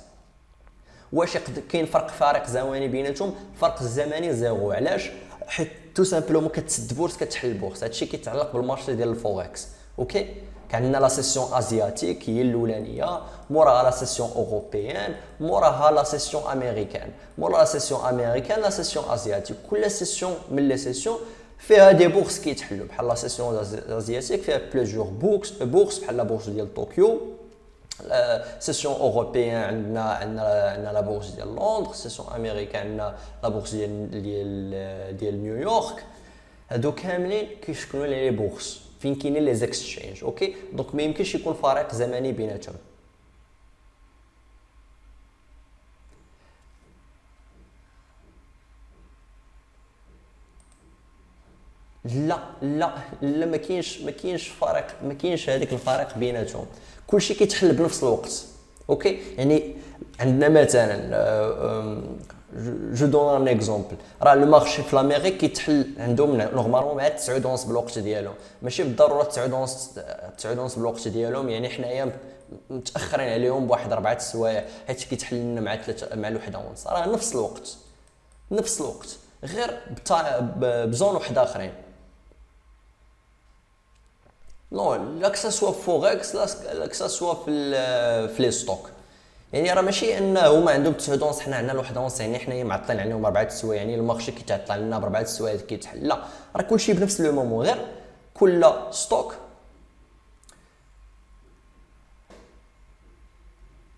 واش كاين فارق زمني بيناتهم؟ الفرق الزمني زيرو. علاش؟ حيت تو سامبلومون كتسد بورس كتحل بورس، هادشي كيتعلق بالمارشي ديال الفوركس، اوكي. كان عندنا لا سيسيون ازياتيك هي الاولانيه، موراها لا سيسيون اوروبيان، موراها لا سيسيون امريكان، مورا لا سيسيون امريكان لا سيسيون ازياتيك. كل سيسيون من لي سيسيون فيها دي بورس كيتحلوا، بحال لا سيسيون ازياتيك فيها بليزيور بورس بحال لا بورس ديال طوكيو، سيسيون اوروبيان عندنا لا بورس ديال لندن، سيسيون امريكان عندنا لا بورس ديال نيويورك. هادو كاملين كيشكلوا لي بورس فين كاينين لي زيكسشينج، اوكي. دونك ما يمكنش يكون فرق زمني بيناتهم. لا ما كاينش فرق، ما كاينش هذيك الفرق بيناتهم، كلشي كيتحل بنفس الوقت، اوكي. يعني عندنا مثلا جو دون ان اكزومبل، راه لو مارشي في الامريك كيتحل عندهم نورمالمون مع 9 ونص بالوقت ديالهم، ماشي بالضروره 9 ونص بالوقت ديالهم، يعني حنايا متاخرين عليهم بواحد 4 سوايع، حيت كيتحل لنا مع 3 مع الوحده ونص، راه نفس الوقت غير بزون وحده اخرين. نو لا كسا فوركس لا كسا في لي ستوك، يعني راه ماشي ان هما عندهم 9 ونص حنا عندنا الوحده ونص، يعني حنايا معطلين عليهم 4 سوايع، يعني المارشي كيتعطل لنا ب4 سوايع كيتحل، لا راه كلشي بنفس لو مومون، غير كل ستوك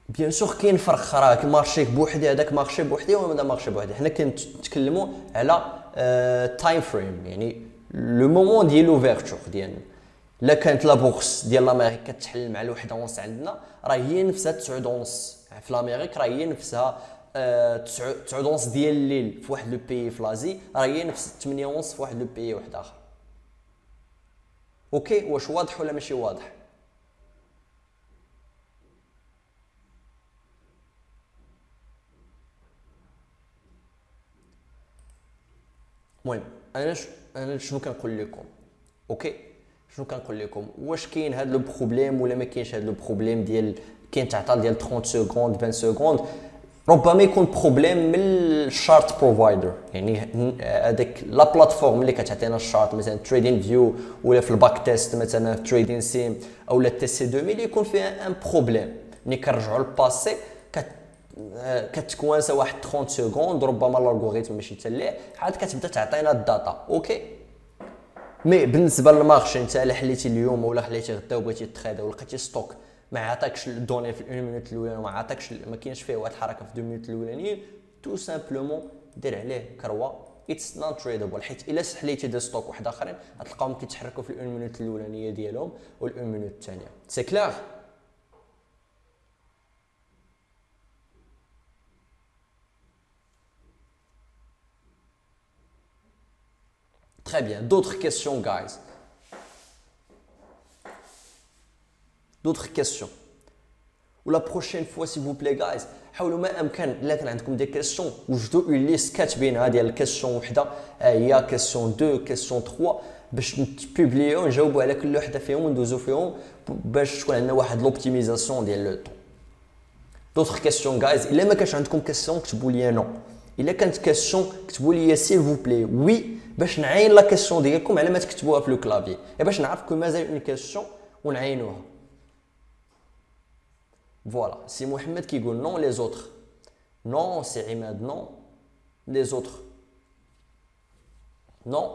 بيان سور كاين فرق اخر المارشي بوحدي هذاك مارشي بوحدي وهذا مارشي بوحدي حنا كنتكلموا على تايم فريم يعني لو مومون ديال لوفيرتور ديالنا الا كانت لا بورس ديال لامريك كتحل مع الوحده ونص عندنا راه هي نفسها 9 ونص في لامريك راه هي نفسها 9 ونص ديال الليل في واحد لو بيي في لازي راه هي نفس 8 ونص في واحد لو بيي واحد اخر اوكي واش واضح ولا ماشي واضح المهم انا شنو كنقول لكم اوكي شنو كنقول لكم واش كاين هذا لو بروبليم ولا ما كاينش هذا لو بروبليم ديال كاين تعطيل ديال 30 سكوند 20 سكوند ربما يكون بروبليم من الشارت بروفايدر يعني هذاك لا بلاتفورم اللي كتعطينا الشارت مثلا تريدين فيو ولا في الباك تيست مثلا في تريدين سيم او لا تي سي 2000 يكون فيها ان بروبليم ملي كنرجعوا للباسي كتكوانسا واحد 30 سكوند ربما الالغوريثم ماشي تاليه عاد كتبدا تعطينا الداتا اوكي مي بالنسبه للمارشي انت الا حليتي اليوم ولا حليتي غدا وبغيتي تريد ولا لقيتي ستوك ما عطاكش الدوني في 1 مينوت الاولى وما عطاكش ما كاينش فيه واحد الحركه في 2 مينوت الاولانيين تو سامبلومون دير عليه كروه اتس نوت تريدابل حيت الا حليتي دي ستوك واحد اخرين غتلقاهم كيتحركوا في 1 مينوت الاولانيه ديالهم وال 1 مينوت الثانيه سي كلير Très bien. D'autres questions, guys? D'autres questions? Ou la prochaine fois, s'il vous plaît, guys, حاولوا ما امكن الا كان عندكم دي كيسيون وجدوا اون ليست كاتبينها ديال الكيسيون وحده هي كيسيون 2 كيسيون 3 باش نبوبليو نجاوبوا على كل وحده فيهم وندوزو فيهم باش تكون عندنا واحد لوبتيميزاسيون ديال لو طون. دوطخ كيسيون غايز الا ما كانش عندكم كيسيون كتبوا لي نو الا كانت كيسيون كتبوا لي سيل فو بلي وي باش نعين لا كيسيون ديالكم على ما تكتبوها في لو كلافي باش نعرف كون مازال اون كيسيون ونعينوها. Voilà, si Mohamed qui dit non, les autres. Non, c'est Imad, non. Les autres. Non.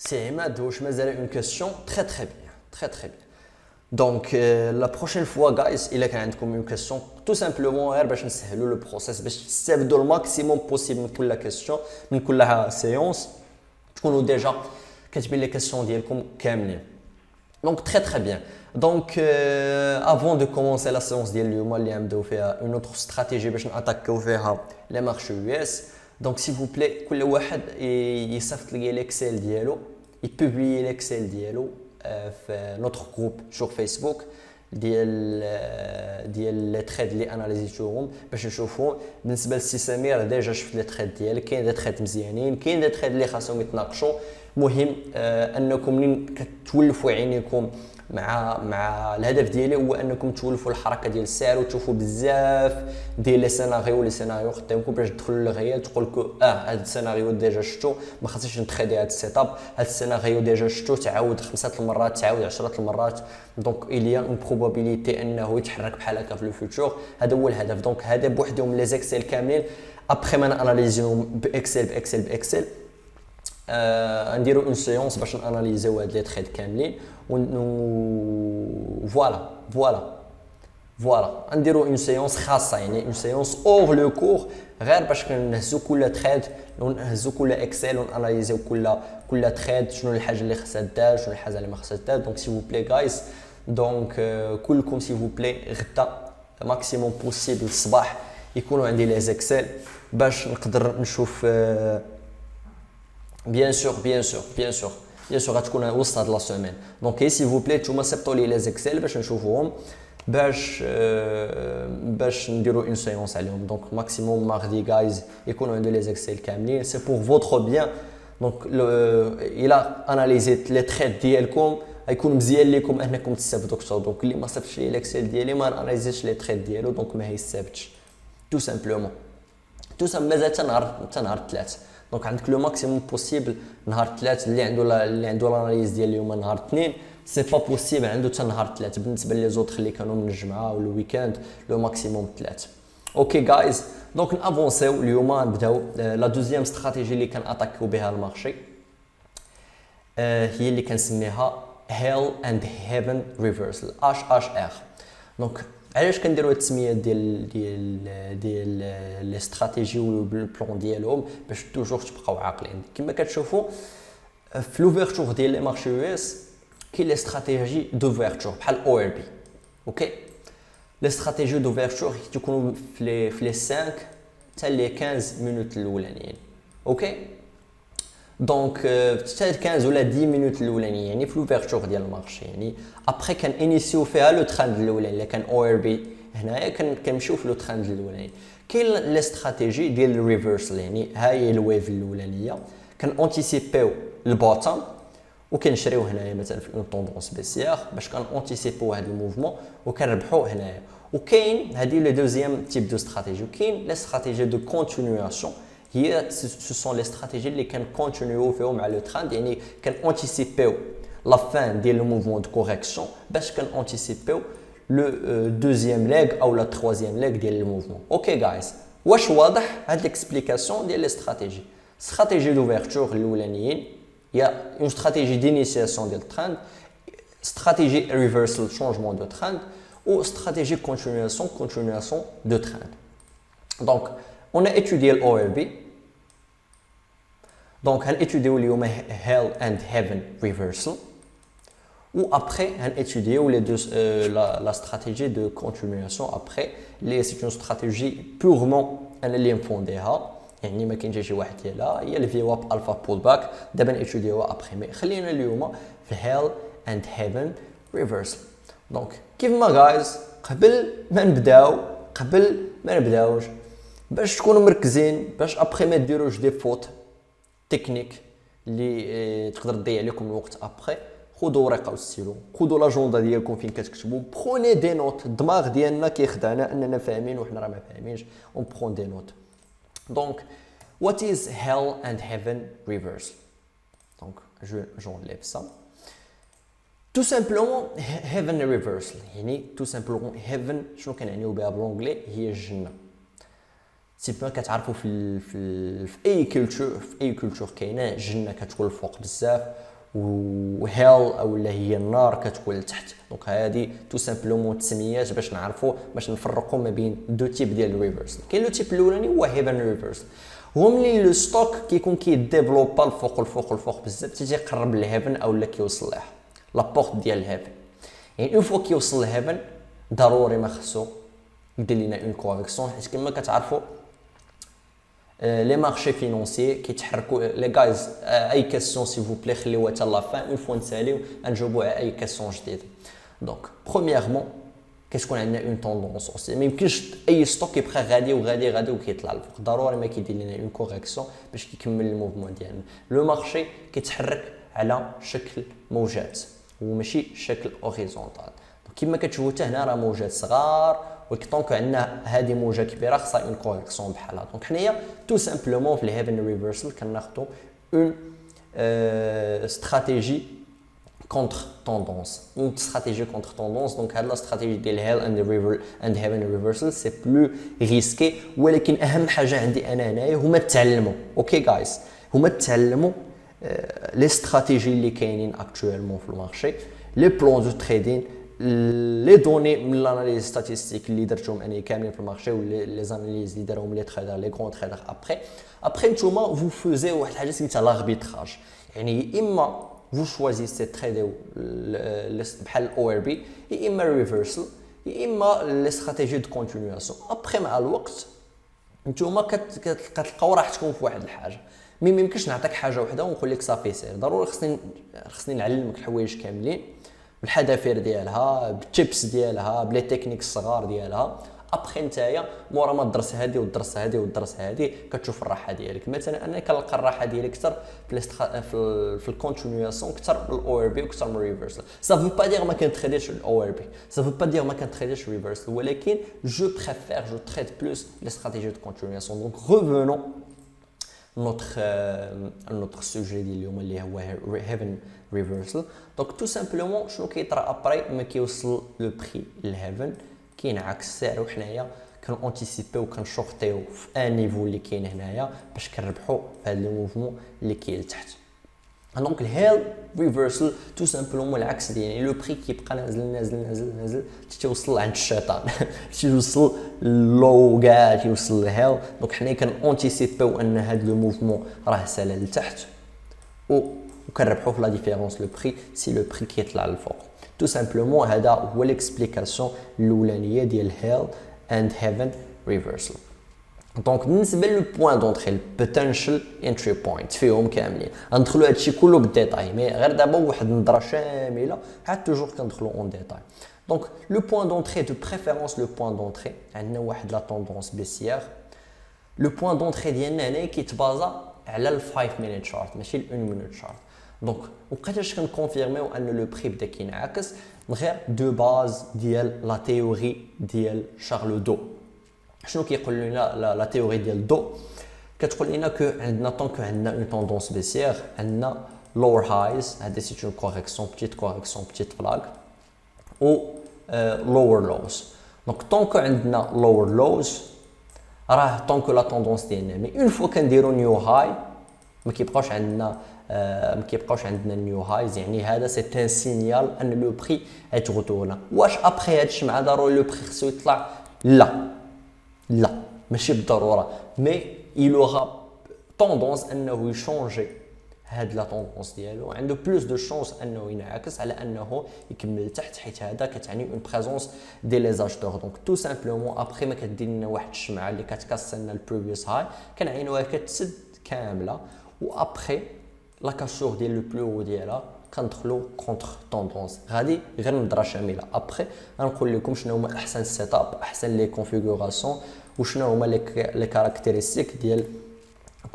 C'est Imad, je me posais une question très très bien. Très très bien. Donc la prochaine fois guys il a كان عندكم une question tout simplement غير باش نسهلوا لو بروسيس باش تستافدوا الماكسيموم بوسيبل من كل كيسيون من كل سيونس تكونوا ديجا كاتبين لي كيسيون ديالكم كاملين. Donc très très bien. Donc avant de commencer la séance ديال اليوم اللي غنبداو فيها une autre stratégie باش ناتاكيو فيها لي مارشي يو اس. Donc s'il vous plaît كل واحد يصيفط لي الاكسل ديالو يبوبلي الاكسل ديالو في نوتر جروب sur فيسبوك ديال لي تريد اللي اناليزيتوهم باش نشوفوا. بالنسبه للسي سمير ديجا شفت لي تريد ديالك كاين دي تريد مزيانين كاين دي تريد اللي خاصهم يتناقشوا. مهم انكم منين كتولفوا عينيكم مع الهدف ديالي هو انكم تولفوا الحركه ديال السعر وتشوفوا بزاف ديال لي سيناريو قدامكم باش تدخلوا للغيال تقول لكم هذا السيناريو ديجا شفتو ما خاصنيش نتخدي هذا السيت اب هذا السيناريو ديجا شفتو تعاود 5 المرات تعاود 10 المرات. دونك إليا اون بروبابيليتي انه يتحرك بحال هكا في لو فيوتور. هذا هو الهدف. دونك هذا بوحدهم لي زيكسل كاملين ابخي ما ناناليزيهم باكسل نديرو اون سيونس باش ناناليزيو هاد لي تريد كاملين فوالا نديرو اون سيونس خاصه يعني اون سيونس اور لو كور غير باش نهزو كل تريد ونهزو كل اكسل وناناليزيو كل تريد شنو الحاجه اللي خصها دار شنو الحاجه اللي ما خصهاش دار. دونك سي فو بلاي غايز دونك كلكم سي فو بلاي غدا ماكسيموم بوسيبل الصباح يكونوا عندي لي زيكسل باش نقدر نشوف bien sûr غتكون وسط هاد لا سيمين. دونك سي فو بلاي نتوما سيبطوا لي لي زيكسل باش نشوفوهم باش نديرو اون سيونس عليهم. دونك ماكسيموم ماردي غايز يكونوا عندو لي زيكسل كاملين سي بور فوتر بيان. دونك الا اناليزيت لي تريد ديالكم غيكون مزيان ليكم انكم تستافدوا اكثر. دونك اللي ما صيفطش لي الاكسل ديالي ما اناليزيتش لي تريد ديالو دونك ما هيستافدش تو سامبلومون مازال حتى نهار الثلاث. دونك عندك لو ماكسيموم بوسيبل نهار 3 اللي عنده لاناليز ديال اليوم نهار 2 سي با بوسيبل عنده حتى نهار 3 بالنسبه لي زوطخ اللي كانوا من الجمعه ولا الويكاند لو ماكسيموم 3. اوكي جايز دونك نافونسيو اليوم نبداو لا دوزيام استراتيجي اللي كناتاكيو بها المارشي هي اللي كنسميها هيل اند هيفن ريفرسال HHR. دونك علاش كنديروا هاد التسميه ديال لي استراتيجي والبلان ديالهم باش توجور تبقاو عاقلين. كما كتشوفوا في لوفيرتور ديال لي مارشي يو اس كاين لي استراتيجي دوفيرتور بحال او ار بي. اوكي لي استراتيجي دوفيرتور تيكونوا في لي 5 حتى لي 15 مينوت الاولانيين. اوكي دونك حتى 15 ولا 10 مينوت الاولانيين يعني في لوفيرتور ديال المارشي يعني ابري كان انيسيو فيها لو ترند الاولاني اللي كان او ار بي هنايا كنمشيو في لو ترند الاولاني. كاين لي استراتيجي ديال الريفرسال يعني ها هي الويف الاولانيه كان انتيسيبيو البوتام وكنشريو هنايا مثلا في اون طوندونس بيسيار باش كان انتيسيبيو هذا الموفمون وكنربحوا هنايا. وكاين هذه لو دوزيام تيب دو استراتيجي. وكاين لي استراتيجي دو كونتينياسيون هي سو سون لي استراتيجي اللي كان كونتينيو فيهم على لو ترند يعني كان انتيسيبيو لا فان ديال لو موفمون دو كوريكسيون باش كان انتيسيبيو لو دوزيام ليغ او لا تروازيام ليغ ديال الموفمون. اوكي جايز واش واضح هاد ليكسبليكاسيون ديال لي استراتيجي. استراتيجي دوفيرتور الاولانيين هي اون استراتيجي دينيسياسيون ديال الترند استراتيجي ريفرسال شونجمون دو ترند و استراتيجي كونتينياسيون دو ترند. دونك on a étudié le ORB. Donc on a étudié اليوم Hell and Heaven Reversal. Ou après on a étudié les deux la stratégie de continuation après. C'est une stratégie purement اللي نفونديها يعني ما كاينش شي واحد ديالها هي الفي واب الفا بول باك دابا نيتوديوها ابري. مي خلينا اليوم في Hell and Heaven Reversal. دونك كيف ما جايز قبل ما نبداوش باش تكونوا مركزين باش ابري ما ديروش دي فوت تكنيك اللي تقدر تضيع لكم الوقت ابري. خذوا ورقه وستيلو خذوا لاجوندا ديالكم فين كتكتبوا بروني دي نوت. الدماغ ديالنا كيخدعنا اننا فاهمين وحنا راه ما فاهمينش اون برون دي نوت. دونك what is hell and heaven reversal. دونك j'enlève ça tout simplement heaven reversal يعني tout simplement heaven شنو كنعنيو بها بالانجلي هي الجنه. سيبا كتعرفوا في اي كولتور كاينه جنه كتكون الفوق بزاف وهيل او اللي هي النار كتكون لتحت. دونك هذه تو سامبلومون تسميات باش نعرفوا باش نفرقوا ما بين دو تيب ديال الريفرسال. كاين لو تيب الاولاني هو هيفن ريفرسال هو ملي لو ستوك كيكون كيديفلوبا الفوق بزاف تيقرب للهيفن او لا كيوصل لها لابورت ديال الهيفن. يعني اون فوا كيوصل للهيفن ضروري ما خصو يدير لنا اون كوريكسيون حيت كما كتعرفوا لي مارشي فينونسيي كيتحركوا لي جايز. اي كاستيون سي فو بلي خليوها حتى لا فان اون فوا نساليو نجاوبوا على اي كاستيون جديده. دونك برومييرمون كتكون عندنا اون طوندونس اوسي ما يمكنش اي ستوك يبقى غادي وكيطلع الفوق ضروري ما كيدير لنا اون كوريكسيون باش كيكمل الموفمون ديالنا. لو مارشي كيتحرك على شكل موجات وماشي شكل اوريزونتال. كما كتشوفوا حتى هنا راه موجات صغار وكطونك عندنا هذه موجه كبيره خصها اون كوريكسيون بحالها. دونك حنايا تو سامبلومون في الهيفن ريفرسال كناخذوا اون استراتيجي كونتر توندونس. اون استراتيجي كونتر توندونس. دونك هاد لا استراتيجي ديال هيل اند هيفن ريفرسال سي بلو ريسكي ولكن اهم حاجه عندي انا هنايا هما تعلموا. اوكي جايز هما تعلموا لي استراتيجي اللي كاينين اكطوالمون في المارشي لي بلان دو تريدين لي دوني من لاناليز ستاتيستيك اللي درتهم انا كاملين في المارشي ولي زاناليز اللي دارهم لي تريدر لي غون تريدر ابري نتوما فو فوزي واحد الحاجه سميتها لاربيتراج. يعني اما فو شوازيسي تريديو بحال الاو ار بي يا اما ريفرسال يا اما لي استراتيجي دو كونتينياسيون. ابري مع الوقت نتوما كتلقاو راحتكم في واحد الحاجه. ما يمكنش نعطيك حاجه وحده ونقول لك صافي سير. ضروري خصني نعلمك الحوايج كاملين بالحذافير ديالها بالتيبس ديالها بلي تكنيك الصغار ديالها. ابخي نتايا مورا ما درس هذه ودرس هذه كتشوف الراحه ديالك. مثلا انا كنلقى الراحه ديالي اكثر في الكونتينياسيون اكثر بالاو ار بي واكثر من الريفرسال. سا فو با دير ما كنتريديش الاو ار بي سا فو با دير ما كنتريديش الريفرسال ولكن جو بريفير جو تريد بلوس لي استراتيجي دو كونتينياسيون. دونك ريفونون notre sujet ديال اليوم اللي هو heaven reversal. دونك تو سامبلومون شنو كيطرا ابري ما كيوصل لو بري لهيفن كينعكس السعر، وحنايا كنونتيسيبيو وكنشورتيو في ان نيفو اللي كاين هنايا باش كنربحوا في هذا الموفمون اللي كاين لتحت. دونك الهيل ريفرسال تو سامبلومون العكس ديال يعني لو بري كيبقى نازل نازل نازل نازل حتى توصل عند الشيطان توصل لو كاع توصل للهيل. دونك حنا كنونتيسيبيو ان هذا لو موفمون راه سالا لتحت وكنربحوا في لا ديفيرونس لو بري سي لو بري كيطلع للفوق. تو سامبلومون هذا هو ليكسبليكاسيون الاولانيه ديال هيل اند هيفن ريفرسال. دونك بالنسبه لو بوين دونطري البوتنشال انتري بوينت فيهم كاملين غندخلوا هادشي كله بالديتاي، مي غير دابا واحد النظره شامله عاد توجور كندخلوا اون ديتاي. دونك لو بوين دونطري دو بريفيرونس، لو بوين دونطري عندنا واحد لا طوندونس بيسيير. لو بوين دونطري ديالنا هنا كيتبازا على ال 5 مينيت شارت ماشي ال 1 مينيت شارت. دونك وقتاش كنكونفيرميو ان لو بري بدا كينعكس غير دو باز ديال لا تيوري ديال شارل دو. شنو كيقول لنا لا تيوري ديال دو؟ كتقول لنا كو عندنا طونك عندنا اون طوندونس بيسيير عندنا لور هايز، هذا سي اون كوريكسيون بتيت فلاغ و لور لوز. دونك طونك عندنا لور لوز راه طونك لا طوندونس ديالنا، مي اون فوا كنديرو نيو هاي ما كيبقاوش عندنا نيو هايز، يعني هذا سي ان سينيال ان لو بري غيتغوتورنا. واش ابخي هاد الشمعه ضروري لو بري خصو يطلع؟ لا ماشي بالضروره، مي il aura tendance انه يشونجي هاد لا طوندونس ديالو، عنده بلوس دو شونس انه ينعكس على انه يكمل تحت، حيت هذا كتعني اون بريزونس دي لي زاشتور. دونك تو سامبلومون ابخي ما كدير لنا واحد الشمعه اللي كتكسر لنا البريفيوس هاي كنعينوها كتسد كامله، وابخي لا كاسور ديال لو بلو ديالها كندخلوا كونتر طوندونس. غادي غير نظره شامله ابخي غنقول لكم شنو هما احسن سيت اب، احسن لي كونفيغوراسيون، وشنو هما لي كاركتيرستيك ديال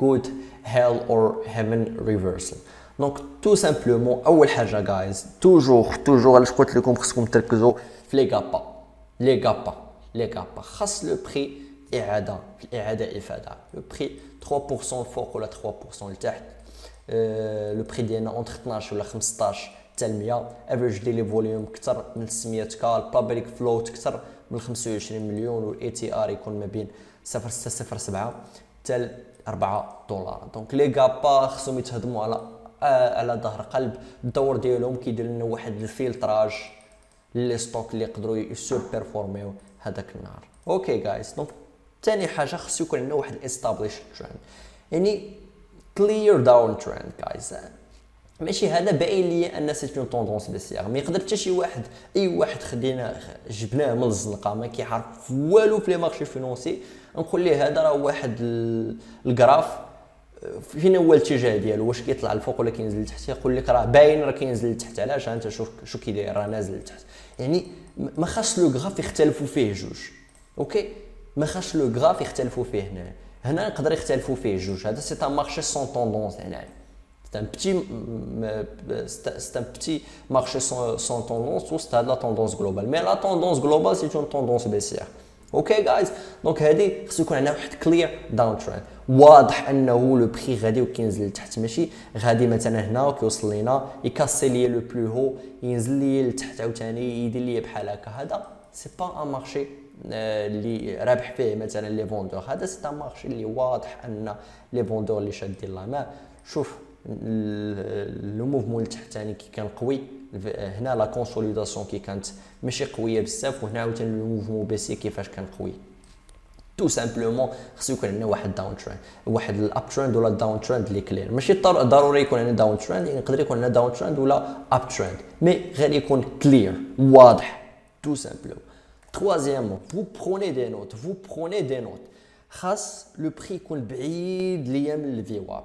good hell or heaven reversal. دونك تو سامبلومون اول حاجه جايز توجور علاش قلت لكم خصكم تركزوا في لي غابا خاص لو بري اعاده افاده. لو بري 3% الفوق ولا 3% لتحت، لو بري ديالنا اونتر 12 ولا 15 حتى 100، افريج ديلي فوليوم اكثر من 600 كا، البابليك فلوت اكثر من 25 مليون، والاي تي ار يكون ما بين 0.607 حتى $4. دونك لي غابا خصهم يتهضموا على ظهر قلب. الدور ديالهم كيدير لنا واحد الفلتراج لي ستوك اللي يقدروا يسور بيرفورميو هذاك النهار. اوكي جايز، دونك ثاني حاجه خصو يكون عندنا واحد استابليش ترند، يعني كلير داون ترند جايز. ماشي هذا باين لي ان سي اون طوندونس بيسيير، ما يقدر حتى شي واحد اي واحد خدينا جبناه من الزنقه ما كيعرف والو في لي مارشي فينونسي نقول ليه هذا راه واحد الجراف فين هو الاتجاه ديالو، واش كيطلع الفوق ولا كينزل لتحت؟ يقول لك راه باين راه كينزل لتحت. علاش؟ انت شوف شو كيداير، راه نازل لتحت. يعني ما خاص لو غراف يختلفوا فيه جوج. اوكي، ما خاص لو غراف يختلفوا فيه هنا يقدر يختلفوا فيه جوج. هذا سي ان مارشي سون طوندونس، يعني c'est un petit marché sans tendance ou c'est la tendance globale, mais la tendance globale c'est une tendance baissière. Ok guys, donc هذه خصو يكون عندنا واحد كلير داون ترند واضح انه لو بري غادي وكينزل لتحت، ماشي غادي مثلا هنا وكيوصل لينا يكاسي لي لو بلو هو ينزل لي لتحت عاوتاني يدير لي بحال هكا. هذا سي با ان مارشي اللي رابح فيه مثلا لي فوندور. هذا سي ان مارشي اللي واضح ان لي فوندور اللي شادين لا ما. شوف لو موفمون التحتاني كي كان قوي، هنا لا كونسوليداسيون كي كانت ماشي قويه بزاف، وهنا عاوتاني لو موفمون بيسي كيفاش كان قوي. تو سامبلومون خصو يكون عندنا واحد داون ترند، واحد الاب ترند ولا داون ترند اللي كلير. ماشي ضروري يكون عندنا داون ترند، يعني يقدر يكون عندنا داون ترند ولا اب ترند، مي غير يكون كلير واضح. تو سامبلومون. troisièmement vous prenez des notes. خاص لو بري يكون بعيد ليا من الفيواب،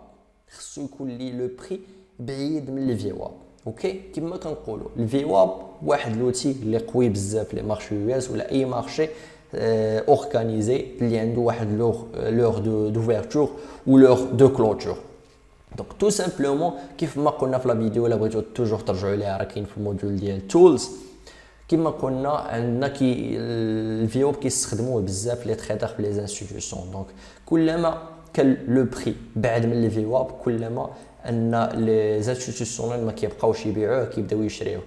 خصو يكون لي لو بري بعيد من الفيواب. اوكي، كما كنقولوا الفيواب واحد لوتي اللي قوي بزاف لي مارشي يو اس ولا اي مارشي اورغانيزي اللي عنده واحد لور دوفيرتور و لور دو كلوتور. دونك تو سامبلومون كيف ما قلنا في لا فيديو، الا بغيتو توجور ترجعوا ليها راه كاين في الموديول ديال تولز. كما قلنا عندنا الفيواب كيستخدموه بزاف لي تريدر في لي انستيتيوشن. دونك كلما كان لو بري بعد من الفي واب كلما ان لي زانستيتيسيونيل ما كيبقاوش يبيعوه كيبداو يشريوه.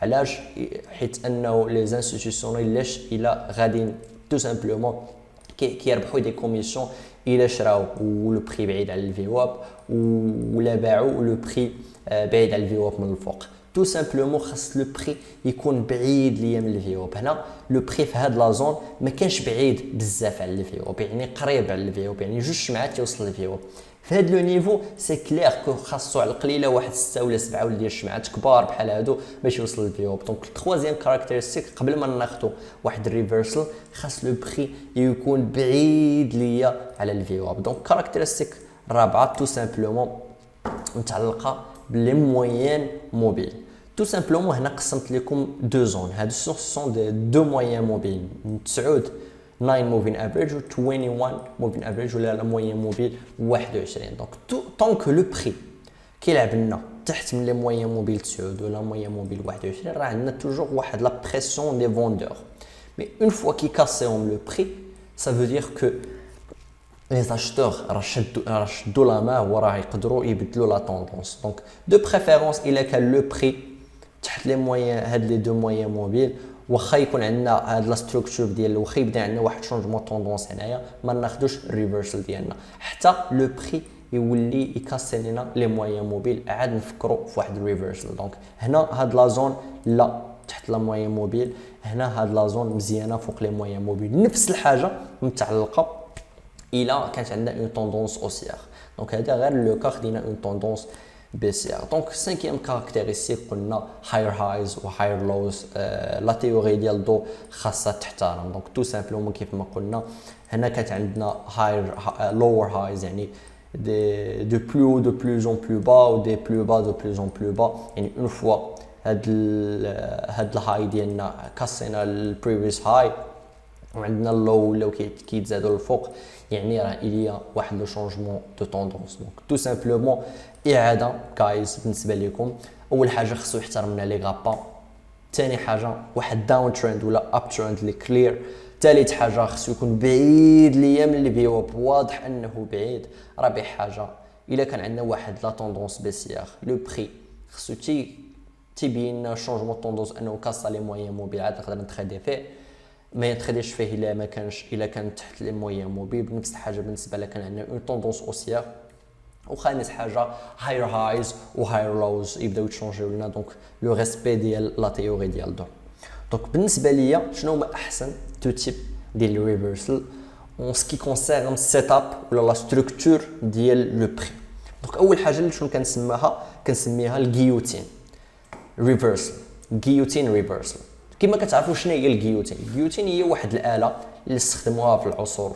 علاش؟ حيت انه لي زانستيتيسيونيل لاش الى غاديين تو سامبلومون كيربحوا دي كوميسيون الى شراو ولو بري بعيد على الفي واب ولا باعوا لو بري بعيد على الفي واب من الفوق. تو سامبلومون خاص لو بري يكون بعيد ليا من الفي واب. هنا لو بري في هاد لا زون ما كانش بعيد بزاف على الفي واب، يعني قريب على الفي واب، يعني جوج شمعات يوصل للفي واب. في هاد لو نيفو سي كلير كو خاصو على القليله واحد 6 ولا 7 ولا ديال الشمعات كبار بحال هادو باش يوصل للفي واب. دونك التروازيام كاركتيرستيك قبل ما ناخذوا واحد الريفرسال خاص لو بري يكون بعيد ليا على الفي واب. دونك كاركتيرستيك الرابعه تو سامبلومون متعلقه بلي موين موبيل. تو سامبلومون هنا قسمت لكم دو زون، هادو سون دو موين موبيل 9 9 موفين افريج و 21 موفين افريج ولا لا موين موبيل 21. دونك طونك لو بري كيلعب لنا تحت من لي موين موبيل 9 ولا موين موبيل 21 راه عندنا توجور واحد لا بريسيون دي فوندور. مي اون فوا كي كاسيهم لو بري سا فو دير كو لي اشتور راه شدوا لا ما وراه يقدروا يبدلوا لا طوندونس. دونك دو بريفيرونس الا كان لو بري تحت لي موين هاد لي دو موين موبيل واخا يكون عندنا هاد لا ستركتور ديال واخا يبدا عندنا واحد شونجمون طوندونس هنايا ما ناخذوش الريفرسال ديالنا حتى لو بري يولي يكاسي لينا لي موين موبيل عاد نفكروا في واحد الريفرسال. دونك هنا هاد لا زون لا تحت لا موين موبيل، هنا هاد لا زون مزيانه فوق لي موين موبيل. نفس الحاجه متعلقه الى كانت عندنا اون طوندونس اوسيير. دونك هذا غير لو كا خدينا اون طوندونس بيسير. دونك سانكيام كاركتيرستيك قلنا هاير هايز و هاير لوز. لا تيوري ديال دو خاصها تحترم. دونك تو سامبلومون كيف ما قلنا هنا كانت عندنا هاير لور هايز يعني دو بلو هو دو بلوز اون بلو با و دي بلو با دو بلوز اون بلو با. يعني اون فوا هاد الهاي ديالنا كاسينا البريفيس هاي وعندنا اللو ولاو كيتزادوا للفوق، يعني راه اليا واحد لو شونجمون دو طوندونس. دونك تو سامبلومون اعاده جايز بالنسبه لكم. اول حاجه خصو يحترمنا لي غابا، ثاني حاجه واحد داون ترند ولا اب ترند لي كلير، ثالث حاجه خصو يكون بعيد ليا من الفي واب واضح انه بعيد، رابع حاجه الا كان عندنا واحد لا طوندونس بيسيير لو بري خصو تيبين لنا شونجمون طوندونس انه كاسا لي موين موبيل عاد نقدر نتخدي فيه. ما يتخديش فيه الا ما كانش الا كان تحت لي موين موبيل. بنفس الحاجه بالنسبه لك كان عندنا اون طوندونس اوسيير. وخامس حاجه هاير هايز و هاير لوز يبداو يتشونجيو لنا دونك لو ريسبي ديال لا تيوري ديال دو. دونك بالنسبه ليا شنو هما احسن تو تيب ديال الريفرسال اون سكي كونسيرن سيت اب ولا لا ستركتور ديال لو بري. دونك اول حاجه اللي شنو كنسميها الجيوتين ريفرسال. جيوتين ريفرسال كما كتعرفوا شنو هي الجيوتين. الجيوتين هي واحد الاله اللي استخدموها في العصور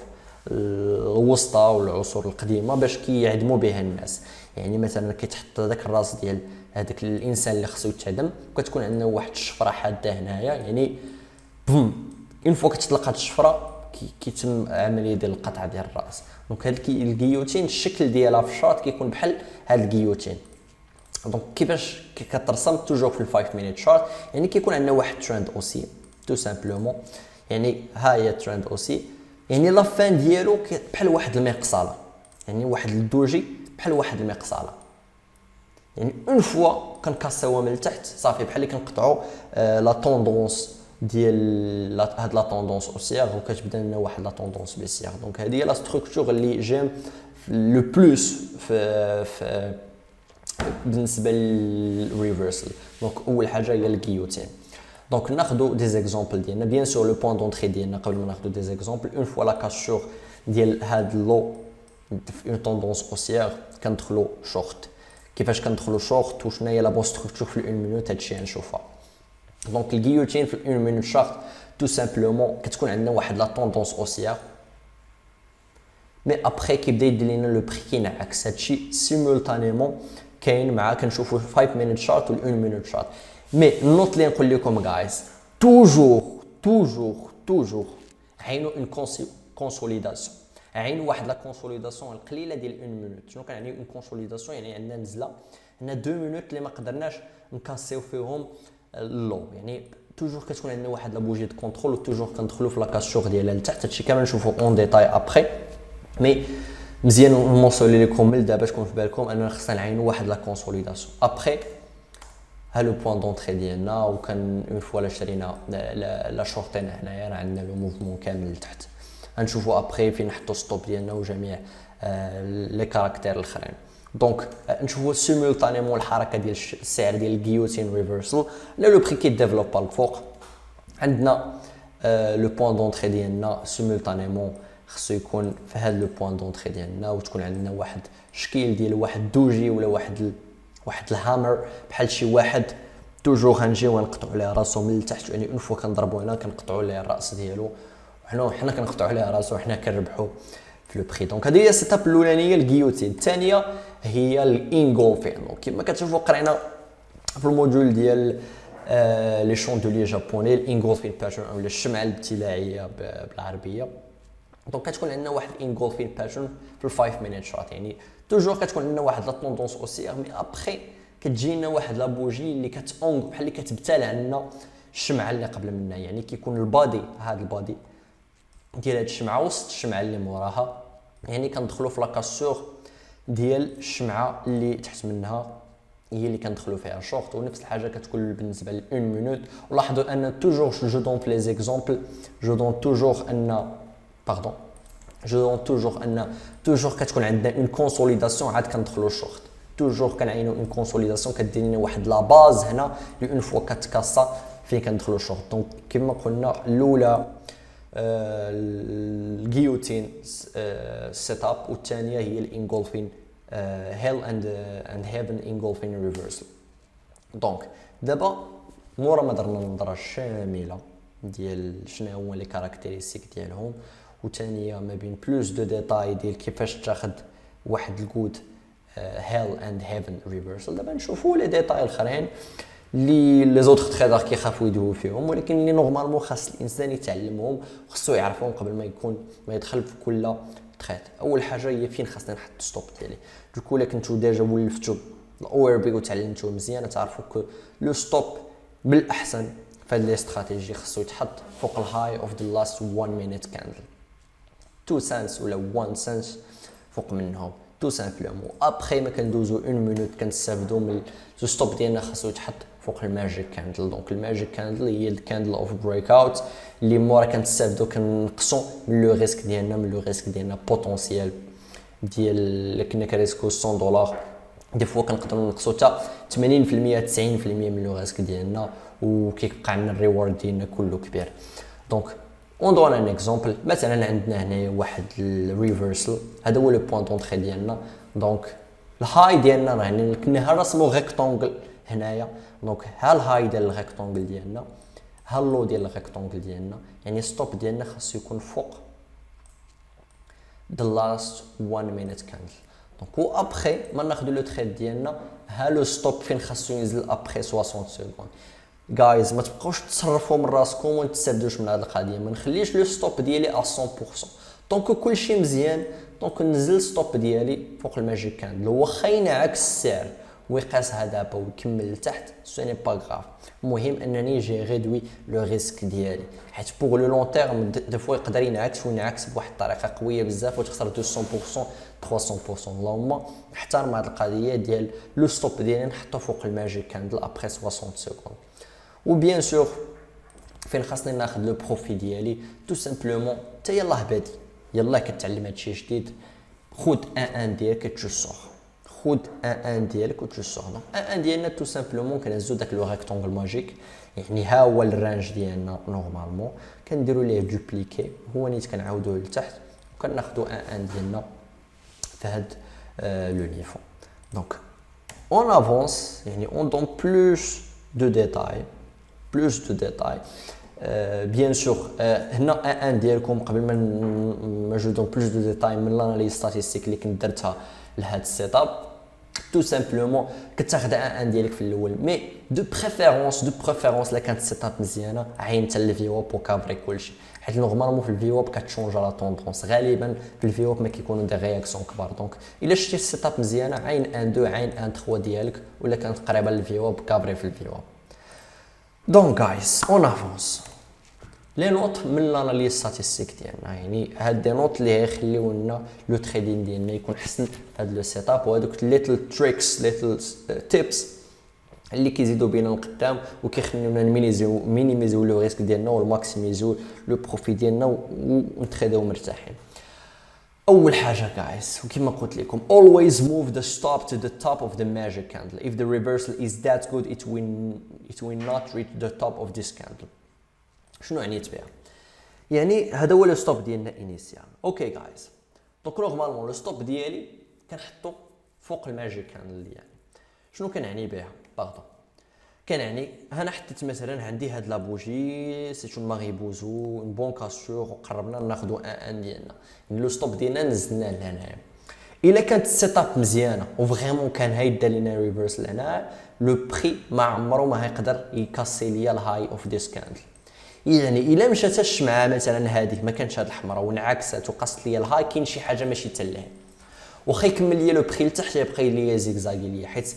الوسطى والعصور القديمه باش كيعدموا بها الناس. يعني مثلا كيتحط داك الراس ديال هذاك الانسان اللي خصو يتعدم وكتكون عندنا واحد الشفره حاده هنايا، يعني بوم اون فوا كتطلق هاد الشفره كيتم عمليه ديال القطع ديال الراس. دونك هاد الجيوتين الشكل ديالها في الشاط كيكون بحال هاد الجيوتين. دونك كيفاش كترسم توجور في 5 مينيت شارت، يعني كيكون عندنا واحد ترند اوسي تو سامبلومون، يعني ها هي ترند اوسي، يعني لا فان ديالو بحال واحد المقصاله، يعني واحد الدوجي بحال واحد المقصاله. يعني اون فوا كنكاسيوها من التحت صافي بحال اللي كنقطعوا لا طوندونس ديال هاد لا طوندونس اوسيير وكتبدا لنا واحد لا طوندونس بيسيير. دونك هذه هي لا ستركتور اللي جيم لو بلوس في بالنسبه للريفرسال. دونك اول حاجه هي الجيوتين. دونك ناخذوا دي زيكزامبل ديالنا بيان سور لو بوين دونطري ديالنا قبل ما ناخذوا دي زيكزامبل. اون فوا لا كاسور ديال هاد لو في اون طوندونس اوسيير كندخلوا شورت. كيفاش كندخلوا شورت وشنو هي لا بون ستركتور في 1 مينوت هادشي غنشوفها. دونك الجيوتين في 1 مينوت شورت تو سامبلومون كتكون عندنا واحد لا طوندونس اوسيير مي ابري كيبدا يدير لنا لو بري كينعكس هادشي سيمولتانيمون كاين مع كنشوفوا 5 مينوت شارت و 1 مينوت شارت. مي النوت اللي نقول لكم غايز توجور عينوا اون كونسوليداسيون، عينوا واحد لا كونسوليداسيون القليله ديال 1 مينوت. شنو كنعني اون كونسوليداسيون؟ يعني عندنا نزله عندنا 2 مينوت اللي ما قدرناش نكاسيو فيهم اللو، يعني توجور كتكون عندنا واحد لا بوجي دو كونترول و توجور كندخلوا في لا كاسور ديالها لتحت. هادشي كامل نشوفوا اون ديتاي ابري. مي مزيان نوصل لكم من دابا تكون في بالكم اننا خصنا نعينوا واحد لا كونسوليداسيون ابري ها لو بوين دونطري ديالنا. وكان اون فوا لا شرينا لا شورتين هنايا راه عندنا لو موفمون كامل لتحت. غنشوفوا ابري فين نحطوا ستوب ديالنا وجميع لي كاركتير الاخرين. دونك نشوفوا سيمولطانيمون الحركه ديال السعر ديال الجيوتين ريفرسال لا لو بري كي ديفلوب الفوق. عندنا لو بوين دونطري ديالنا سيمولطانيمون خصو يكون في هذا لو بوين دونطري ديالنا، وتكون عندنا واحد شكل ديال واحد دوجي ولا واحد الهامر بحال شي واحد توجور غنجيو ونقطعوا عليه راسو من التحت. يعني اون فوا كنضربوا هنا كنقطعوا ليه الراس ديالو وحنا كنقطعوا عليه راسو وحنا كنربحوا في لو بري. دونك هذه هي السيتاب الاولانيه الجيوتين. الثانيه هي الانغولفين. دونك كما كتشوفوا قرينا في الموديول ديال لي شوندولي جابوني الانغولفين باترن او الشمعه الابتلاعيه بالعربيه. دونك كتكون عندنا واحد الانغولفين باترن في 5 مينيت شوت. يعني توجور كتكون عندنا واحد لا طوندونس اوسيير مي ابخي كتجينا واحد لابوجي اللي كتونغ بحال اللي كتبتلع لنا الشمعه اللي قبل منها. يعني كيكون البادي هذا البادي ديال هاد الشمعه وسط الشمعه اللي موراها، يعني كندخلوا في لاكاسور ديال الشمعه اللي تحت منها هي اللي كندخلوا فيها شورت. ونفس الحاجه كتكون بالنسبه ل 1 مينوت. ولاحظوا ان توجور جو دون لي زيكزامبل جو دون توجور ان باردون توجور كتكون عندنا اون كونسوليداسيون عاد كندخلوا شورت. توجور كنعينوا اون كونسوليداسيون كدير لنا واحد لا باز هنا اللي اون فوا كتكاسا فين كندخلوا شورت. دونك كما قلنا الاولى الجيوتين سيت اب، والثانيه هي الانغولفين هيل اند هيفن انغولفين ريفرسال. دونك دابا مورا ما درنا النظره شامله ديال شنو هما لي كاركتيرستيك ديالهم، وثانيه ما بين بلوس دو ديتاي ديال كيفاش تاخذ واحد الكود هيل اند هيفن ريفرسال. دابا نشوفوا لي ديتاي الاخرين اللي لي زوتر تريدر كيخافوا يدويو فيهم، ولكن اللي نورمالمون خاص الانسان يتعلمهم وخصو يعرفهم قبل ما يدخل في كل تريد. اول حاجه هي فين خاصني نحط ستوب ديالي. دوكو الا كنتو ديجا ولفتو الاو ار بي وتعلمتوه مزيان تعرفوا كو لو ستوب بالاحسن في هاد لي استراتيجي خصو يتحط فوق الهاي اوف ذا لاست 1 مينيت كاندل 2 سنس ولا 1 سنس فوق منهم تو سامبلومون. ابخي ما كندوزو 1 مينوت كنستافدو من لو ستوب ديالنا خاصو يتحط فوق الماجيك كاندل. دونك الماجيك كاندل هي الكاندل اوف بريك اوت اللي مورا كنستافدو كنقصو من لو ريسك ديالنا بوتونسيال ديال اللي كنا كريسكو 100 دولار دي فوا كنقدروا نقصو حتى 80% 90% من لو ريسك ديالنا وكيبقى عندنا الريورد ديالنا كله كبير. دونك اون دون ان اكزومبل مثلا عندنا هنايا واحد الريفرسال هذا هو لو بوين دونطري ديالنا. دونك الهاي ديالنا راه كنا رسمو ريكتونغل هنايا. دونك ها الهاي ديال الريكتونغل ديالنا ها اللو ديال الريكتونغل ديالنا، يعني ستوب ديالنا خاصو يكون فوق the last 1 minute candle. دونك و ابخي ما ناخذ لو تريد ديالنا ها لو ستوب فين خاصو ينزل ابخي 60 سكوند. جايز ما تبقاوش تصرفوا من راسكم وما تستافدوش من هذه القضيه. ما نخليش لو ستوب ديالي 100%. دونك كلشي مزيان. دونك نزل ستوب ديالي فوق الماجيك كاندل واخا ينعكس السعر ويقاسها دابا ويكمل لتحت سوني با غاف. المهم انني جي ريدوي لو ريسك ديالي حيت بوغ لو لون تيرم دي فوا يقدر ينعكس بواحد الطريقه قويه بزاف وتخسر 200% 300%. اللهم احترم هذه القضيه ديال لو ستوب ديالي نحطو فوق الماجيك كاندل ابري 60 سكوند. وبيان سور فين خاصني ناخذ لو بروفي ديالي تو سامبلومون حتى يلاه بادي يلاه كتعلم هادشي جديد خود ان ديالك كتشوسوغ خود ان ديالك وتشوسوغ. دونك ان ديالنا تو سامبلومون كنهزو داك لو ريكتونغل ماجيك يعني ها هو الرانج ديالنا نورمالمون كنديروا ليه دوبليكي هو نيت كنعاودوه لتحت وكناخذوا ان ديالنا في هاد لو نيفو. دونك اون افونس يعني اون دون بلوس دو ديتاي بيان سور هنا ان ديالكم قبل ما جو دون بلوس دو ديتاي من لاناليز ستاتيستيك اللي كنت درتها لهاد السيت اب تو سامبلومون كتاخذ ان ديالك في الاول مي دو بريفيرونس لا كانت السيت اب مزيانه عين حتى الفيو اب وكافري كلشي حيت نورمالمون في الفيو اب كتشونجا لا طوندونس غالبا في الفيو اب ما كيكونوا دي رياكسيون كبار. دونك الا شتي السيت اب مزيانه عين ان 2 عين ان 3 ديالك ولا كانت قريبه للفيو اب كافري في الفيو اب. دونك جايز اون افونس لي نوت من الاناليز ستاتستيك ديالنا، يعني هاد دي نوت اللي يخليو لنا لو تريدين ديالنا يكون احسن في هاد لو سيت اب، وهذوك ليتل تريكس ليتل تيبس اللي كيزيدوا بينا لقدام وكيخليونا مينيميزيو لو ريسك ديالنا والماكسيميزيو لو بروفي ديالنا ونتريداو مرتاحين. اول حاجه guys وكما قلت لكم always move the stop to the top of the magic candle. If the reversal is that good it will not reach the top of this candle. شنو عنيت بها؟ يعني هذا هو لو ستوب ديالنا انيسيال. اوكي جايز، دونك نورمالمون لو ستوب ديالي كنحطو فوق الماجيك كاندل ديالي. شنو كنعني بها؟ باغطو كنعني انا حطيت مثلا عندي هاد لابوجي سي اون ماريبوزو اون بون كاسور وقربنا ناخذوا ان ديالنا، يعني لو ستوب ديالنا نزلنا لهنايا. الا كانت السيت اب مزيانه وفريمون كان هيدا لينا ريفرس لهنا، لو بري ما عمره ما هيقدر يكاسي ليا الهاي اوف ديس كاندل. يعني الا مشات الشمعه مثلا هذه ما كانتش هاد الحمراء وانعكست وقصت ليا الهاي، كاين شي حاجه ماشي تلاه، واخا يكمل ليا لو بري لتحت يبقى ليا زيكزاغي ليا، حيت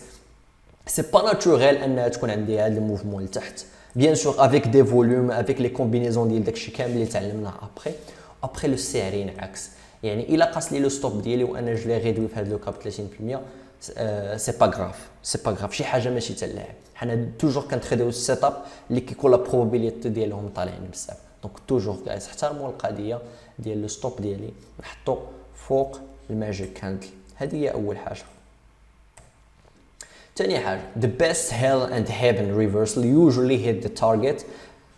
سي با ناتوريل انها تكون عندي هاد الموفمون لتحت. بيان سور افيك دي فوليوم افيك لي كومبينيزون ديال داكشي كامل اللي تعلمناه ابخي لو سعر ينعكس. يعني الا قاس لي لو ستوب ديالي وانا جو لي ريدوي في هاد لو كاب 30%، سي با غراف شي حاجه ماشي تلاه. حنا توجور كنتخداو السيت اب اللي كيكون لا بروبابيليتي ديالهم طالعين بزاف. دونك توجور جايز احترموا القضيه ديال لو ستوب ديالي نحطو فوق الماجيك كاندل. هذه هي اول حاجه. ثاني حاجه the best hell and heaven reversal usually hit the target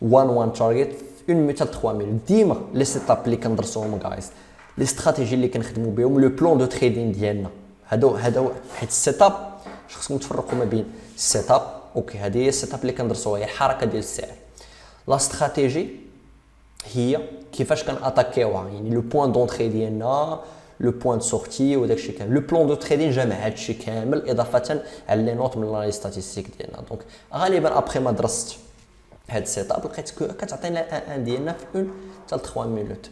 1 target في 1 minute 3 minutes. ديما لي سيت اب اللي كندرسوهم جايز، لي استراتيجي اللي كنخدموا بهم، لو بلان دو تريدين ديالنا هادو حيت السيت اب خصكم تفرقوا ما بين السيت اب اوكي هذه هي السيت اب اللي كندرسوها، هي الحركه ديال السعر. لا استراتيجي هي كيفاش كناتاكيوها، يعني لو بوين دونطري ديالنا، لو بوين دو سورتي وداكشي كامل. لو بلان دو تريدين جامع هادشي كامل اضافه على لي نوت من لي ستاتستيك ديالنا. دونك غالبا ابخي ما درست هاد السيت اب لقيت كتعطينا ان ديالنا في 1 حتى 3 مينوت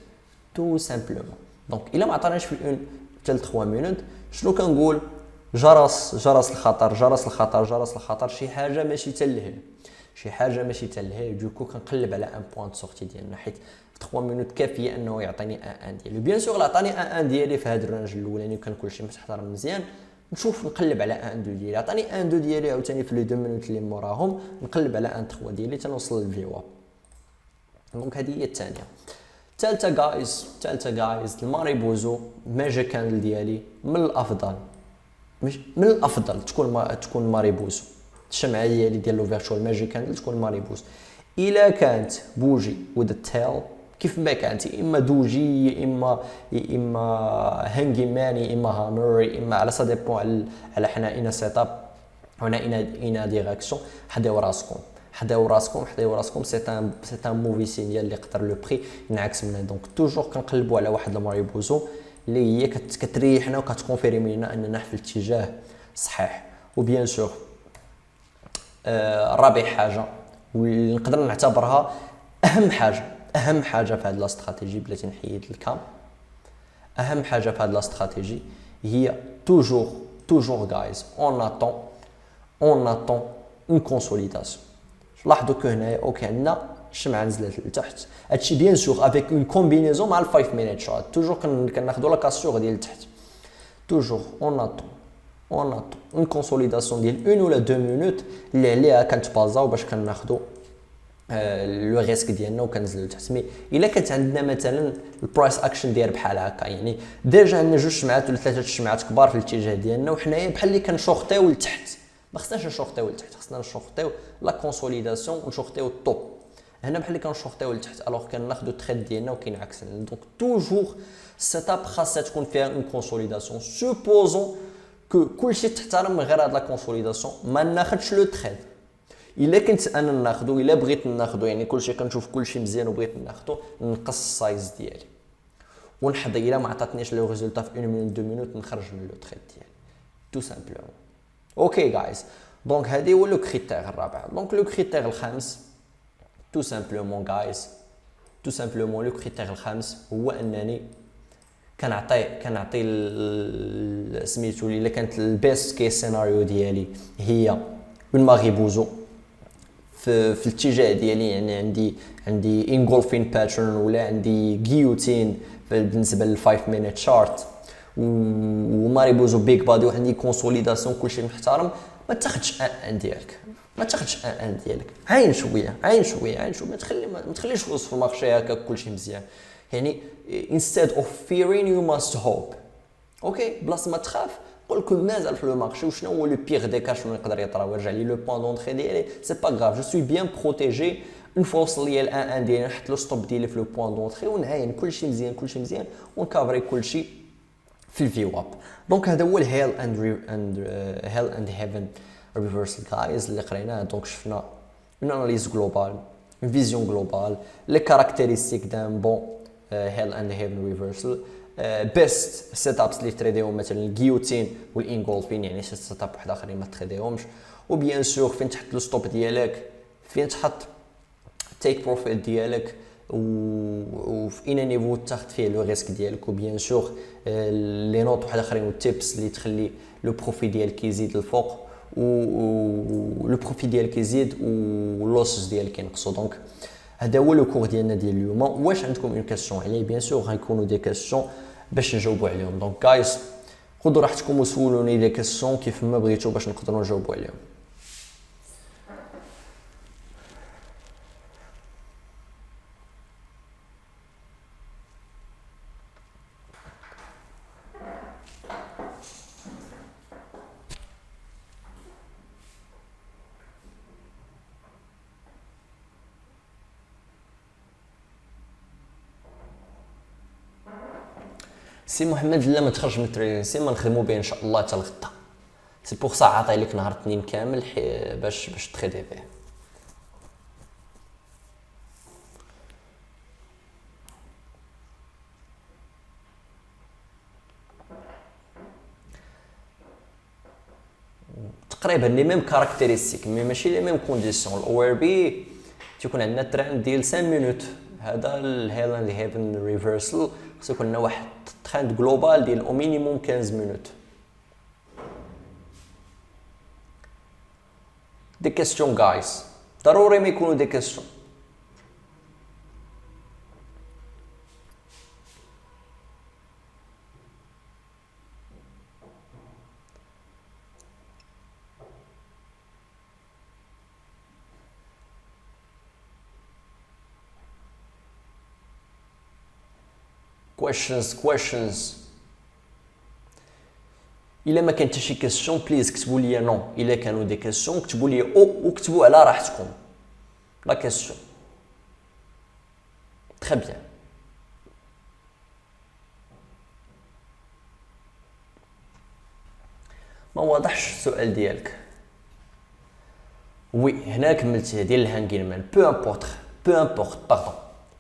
تو سامبلومون. دونك الا ما عطاناش في 1 حتى 3 مينوت شنو كنقول؟ جرس الخطر، شي حاجه ماشي تلهي دوكو كنقلب على ان بوين دو سورتي ديالنا، حيت 3 مينوت كافيه انه يعطيني ان ديالي. بيان سور عطاني ان ديالي في هذا الرانج الاولاني وكان كلشي متحضر مزيان، نشوف نقلب على ان دو ديالي. عطاني ان دو ديالي عاوتاني في لي 2 مينوت اللي موراهم نقلب على ان 3 ديالي تنوصل للفيوا. دونك هذه هي الثانيه. ثالثه جايز الماريبوزو ماجيك كاندل ديالي من الافضل تكون ماريبوزو. الشمعه ديالي ديال لوفيرتشوال ماجيك كاندل تكون ماريبوز. الا كانت بوجي وذ تيل كيف ما كانت، اما دوجي اما هانجي مان اما هامر اما على سا ديبون على حنا اين سيت اب هنا اين ديريكسيون. حداو راسكم سي ان موفي سينيال اللي قدر لو بري ينعكس منها. دونك توجور كنقلبوا على واحد الماريبوزو اللي هي كتريحنا وكتكونفيرمي لنا اننا في الاتجاه صحيح. وبيان سور رابع حاجه واللي نقدر نعتبرها اهم حاجه في هذه الاستراتيجي بلا تنحيد الكام، اهم حاجه في هذه الاستراتيجي هي توجور جايز اون اتون اون كونسوليداسيون. لاحظوا كو هنايا اوكي عندنا الشمعه نزلت لتحت، هادشي بيان سور افيك اون كومبينيزون مع 5 مينيت شوت. توجور كناخذوا لا كاسور ديال تحت، توجور اون اتون اون كونسوليداسيون ديال 1 ولا 2 مينوت اللي عليها كنتبازاو باش كناخذوا لو ريسك ديالنا وكنزلوا لتحت. مي الا كانت عندنا مثلا البرايس اكشن داير بحال هكا، يعني ديجا عندنا 2 شمعات ولا 3 شمعات كبار في الاتجاه ديالنا وحنايا بحال اللي كنشورتيو لتحت، ما خصناش نشورتيو لتحت، خصنا نشورتيو لا كونسوليداسيون ونشورتيو الطوب. هنا بحال اللي كنشورتيو لتحت الوغ كناخذوا التريد ديالنا وكينعكس لنا. دونك توجور السيت اب خاصها تكون فيها اون كونسوليداسيون. سوبوزون كلشي تحترم من غير هاد لا كونسوليداسيون ما ناخذش لو تريد. الا كنت انا ناخذو، الا بغيت ناخذو، يعني كلشي كنشوف كلشي مزيان وبغيت ناخذو، نقص السايز ديالي ونحضي. الا ما عطاتنيش لو ريزولتا في 1 مينوت 2 مينوت نخرج من لو تريد ديالي تو سامبلومون. اوكي جايز، دونك هذه هو لو كريتير الرابع. دونك لو كريتير الخامس تو سامبلومون جايز، تو سامبلومون لو كريتير الخامس هو انني كنعطي سميتو الا كانت البيست كيس سيناريو ديالي هي اون ماريبوزو في الاتجاه ديالي، يعني عندي انغولفين باترن ولا عندي جيوتين بالنسبه لل 5 مينيت شارت وماريبوزو بيك بادي وعندي كونسوليداسيون كلشي محترم، ما تاخذش ان ديالك، ما تاخذش ان ديالك، عين شويه عين شويه عين شويه، ما تخليش فلوس في المارشي هكا كلشي مزيان. يعني instead of fearing you must hope. اوكي بلاصه ما تخاف قول لكم مازال في لو مارشي وشنو هو لو بيغ دي كاش شنو يقدر يطرا ويرجع لي لو بوان دونطري ديالي سي با غاف جو سوي بيان بروتيجي. اون فوا وصل ليا الان ان ديالي نحط لو ستوب ديالي في لو بوان دونطري ونعاين كلشي مزيان كلشي مزيان ونكافري كلشي في الفيو اب. دونك هذا هو الهيل اند هيفن ريفرسال جايز اللي قريناه. دونك شفنا اون اناليز جلوبال، اون فيزيون جلوبال، لي كاركتيرستيك دان بون هيل اند هيفن ريفرسال، بيست سيت ابس اللي تريديهم مثلا الجيوتين والانغولفين، يعني شي سيت اب واحد اخرين ما تريديهمش. وبيان سور فين تحط لو ستوب ديالك، فين تحط تيك بروفيت ديالك وفي اين نيفو تاخذ فيه لو ريسك ديالك. وبيان سور لي نوت واحد اخرين والتيبس اللي تخلي لو بروفي ديالك يزيد للفوق و لو بروفي ديالك يزيد واللوسز ديالك ينقصوا. دونك هذا هو لو كور ديالنا ديال اليوم. واش عندكم اون كاستيون عليه؟ بيان سور غيكونوا دي كاستيون باش نجاوبوا عليهم. دونك جايز خذوا راحتكم وسولوني دي كاستيون كيف ما بغيتوا باش نقدروا نجاوبوا عليهم. سي محمد لا ما تخرج من الترينين، سي ما نخدموا به ان شاء الله حتى الغدا. سي بوغ سا عاطي لك نهار اثنين كامل باش تخدي به. تقريبا لي ميم كاركتيرستيك مي ماشي لي ميم كونديسيون. الاو ار بي تيكون عندنا ترند ديال 5 مينوت، هذا الهيل اند هيفن ريفرسال خصو يكون لنا واحد ترند جلوبال ديال او مينيموم 15 مينوت. دي كاستيون جايز ضروري ما يكونوا دي كاستيون. questions. الا ما كانت شي كاستيون بليز كتبوا لي نو، الا كانوا دي كاستيون كتبوا لي او وكتبوا على راحتكم لا كاستيون. تري بيان. ما واضحش السؤال ديالك؟ وي هنا كملتيه ديال الهانغين بو امبورت بو